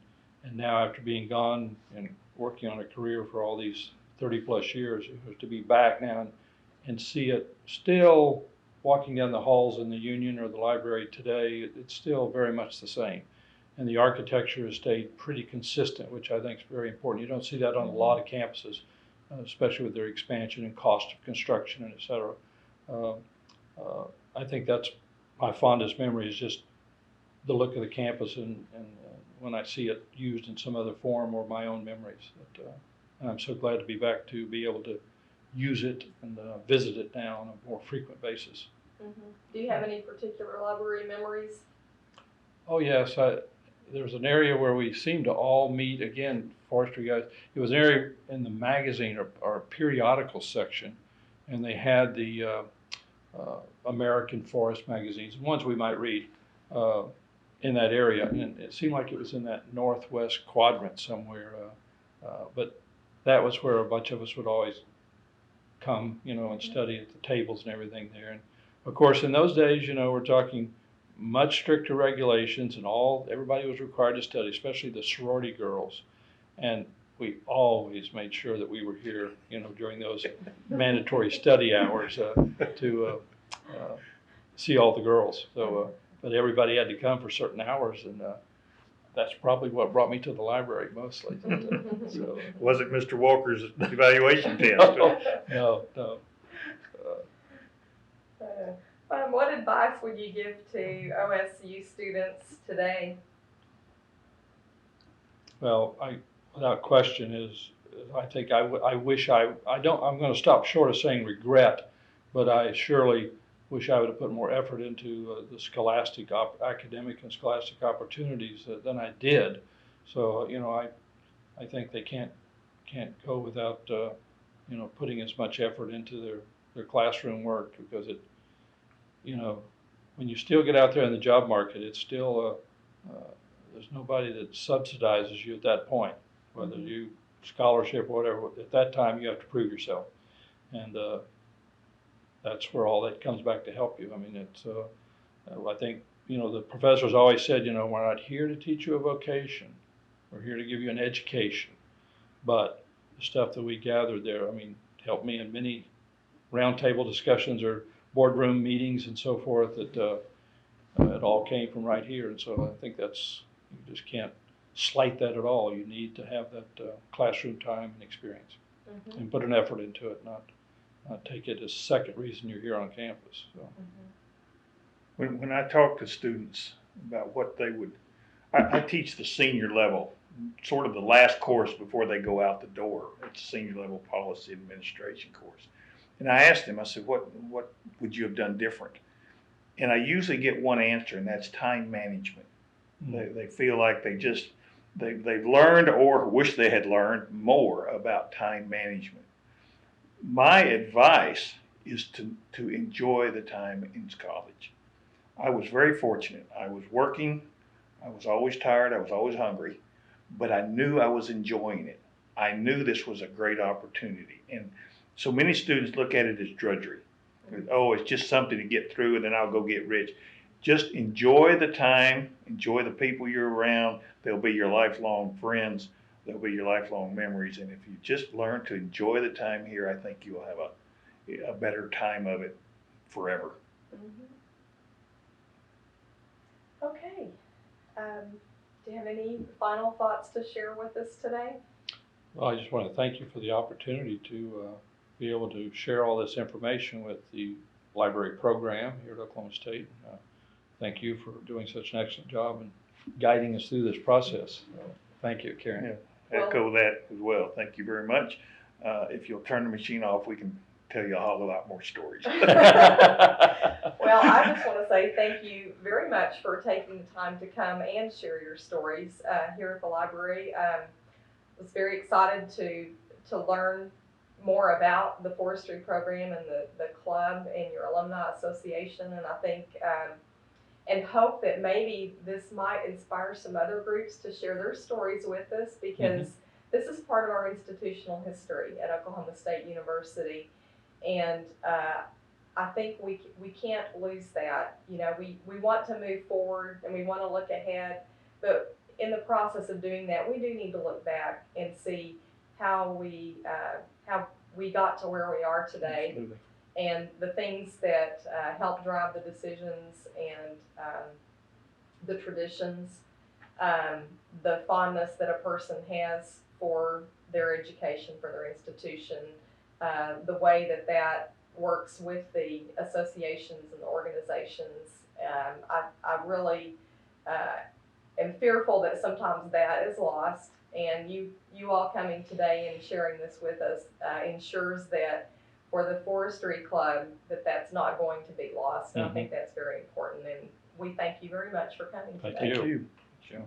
S2: now after being gone and working on a career for all these 30 plus years, it was to be back now and see it still walking down the halls in the union or the library today, it's still very much the same. And the architecture has stayed pretty consistent, which I think is very important. You don't see that on a lot of campuses, especially with their expansion and cost of construction and et cetera. I think that's my fondest memory is just the look of the campus and when I see it used in some other form or my own memories. And I'm so glad to be back to be able to use it and visit it now on a more frequent basis.
S1: Do you have any particular library memories?
S2: Oh yes, there's an area where we seem to all meet, again, forestry guys. It was an area in the magazine or periodical section, and they had the American Forest magazines, ones we might read in that area. And it seemed like it was in that northwest quadrant somewhere, but that was where a bunch of us would always come, and study at the tables and everything there. And of course, in those days, we're talking much stricter regulations, and everybody was required to study, especially the sorority girls. And we always made sure that we were here, during those mandatory study hours to see all the girls. So, but everybody had to come for certain hours, and that's probably what brought me to the library mostly. So,
S3: Was it Mr. Walker's evaluation test?
S2: No.
S1: What advice would you give to OSU students today?
S2: Well, without question I think I wish I'm going to stop short of saying regret, but I surely wish I would have put more effort into the scholastic, academic and scholastic opportunities than I did. So, I think they can't go without, putting as much effort into their classroom work, because it, when you still get out there in the job market, it's still, there's nobody that subsidizes you at that point, whether you scholarship or whatever. At that time, you have to prove yourself. And that's where all that comes back to help you. I mean, it's, I think, the professors always said, we're not here to teach you a vocation. We're here to give you an education. But the stuff that we gathered there, helped me in many roundtable discussions or boardroom meetings and so forth, that it all came from right here. And so I think you just can't slight that at all. You need to have that classroom time and experience, and put an effort into it, not take it as second reason you're here on campus. So.
S3: When I talk to students about what they would, I teach the senior level, sort of the last course before they go out the door. It's a senior level policy administration course. And I asked them, I said, what would you have done different? And I usually get one answer, and that's time management. They feel like they've learned or wish they had learned more about time management. My advice is to enjoy the time in college. I was very fortunate. I was working. I was always tired. I was always hungry, but I knew I was enjoying it. I knew this was a great opportunity. And so many students look at it as drudgery. Oh, it's just something to get through and then I'll go get rich. just enjoy the time, enjoy the people you're around. They'll be your lifelong friends. They'll be your lifelong memories. And if you just learn to enjoy the time here, I think you'll have a better time of it forever.
S1: Mhm. Okay. Do you have any final thoughts to share with us today?
S2: Well, I just want to thank you for the opportunity to be able to share all this information with the library program here at Oklahoma State. Thank you for doing such an excellent job and guiding us through this process. Thank you, Karen.
S3: Yeah, echo that as well. Thank you very much. If you'll turn the machine off, we can tell you a whole lot more stories.
S1: Well, I just want to say thank you very much for taking the time to come and share your stories here at the library. I was very excited to learn more about the forestry program and the club and your alumni association, and I think and hope that maybe this might inspire some other groups to share their stories with us, because this is part of our institutional history at Oklahoma State University, and I think we can't lose that. You know, we want to move forward and we want to look ahead, but in the process of doing that, we do need to look back and see how we got to where we are today.
S2: Absolutely.
S1: And the things that help drive the decisions and the traditions, the fondness that a person has for their education, for their institution, the way that works with the associations and the organizations. I really am fearful that sometimes that is lost, and you all coming today and sharing this with us ensures that for the Forestry Club that's not going to be lost. And I think that's very important, and we thank you very much for coming today.
S2: Thank you.
S3: Thank you.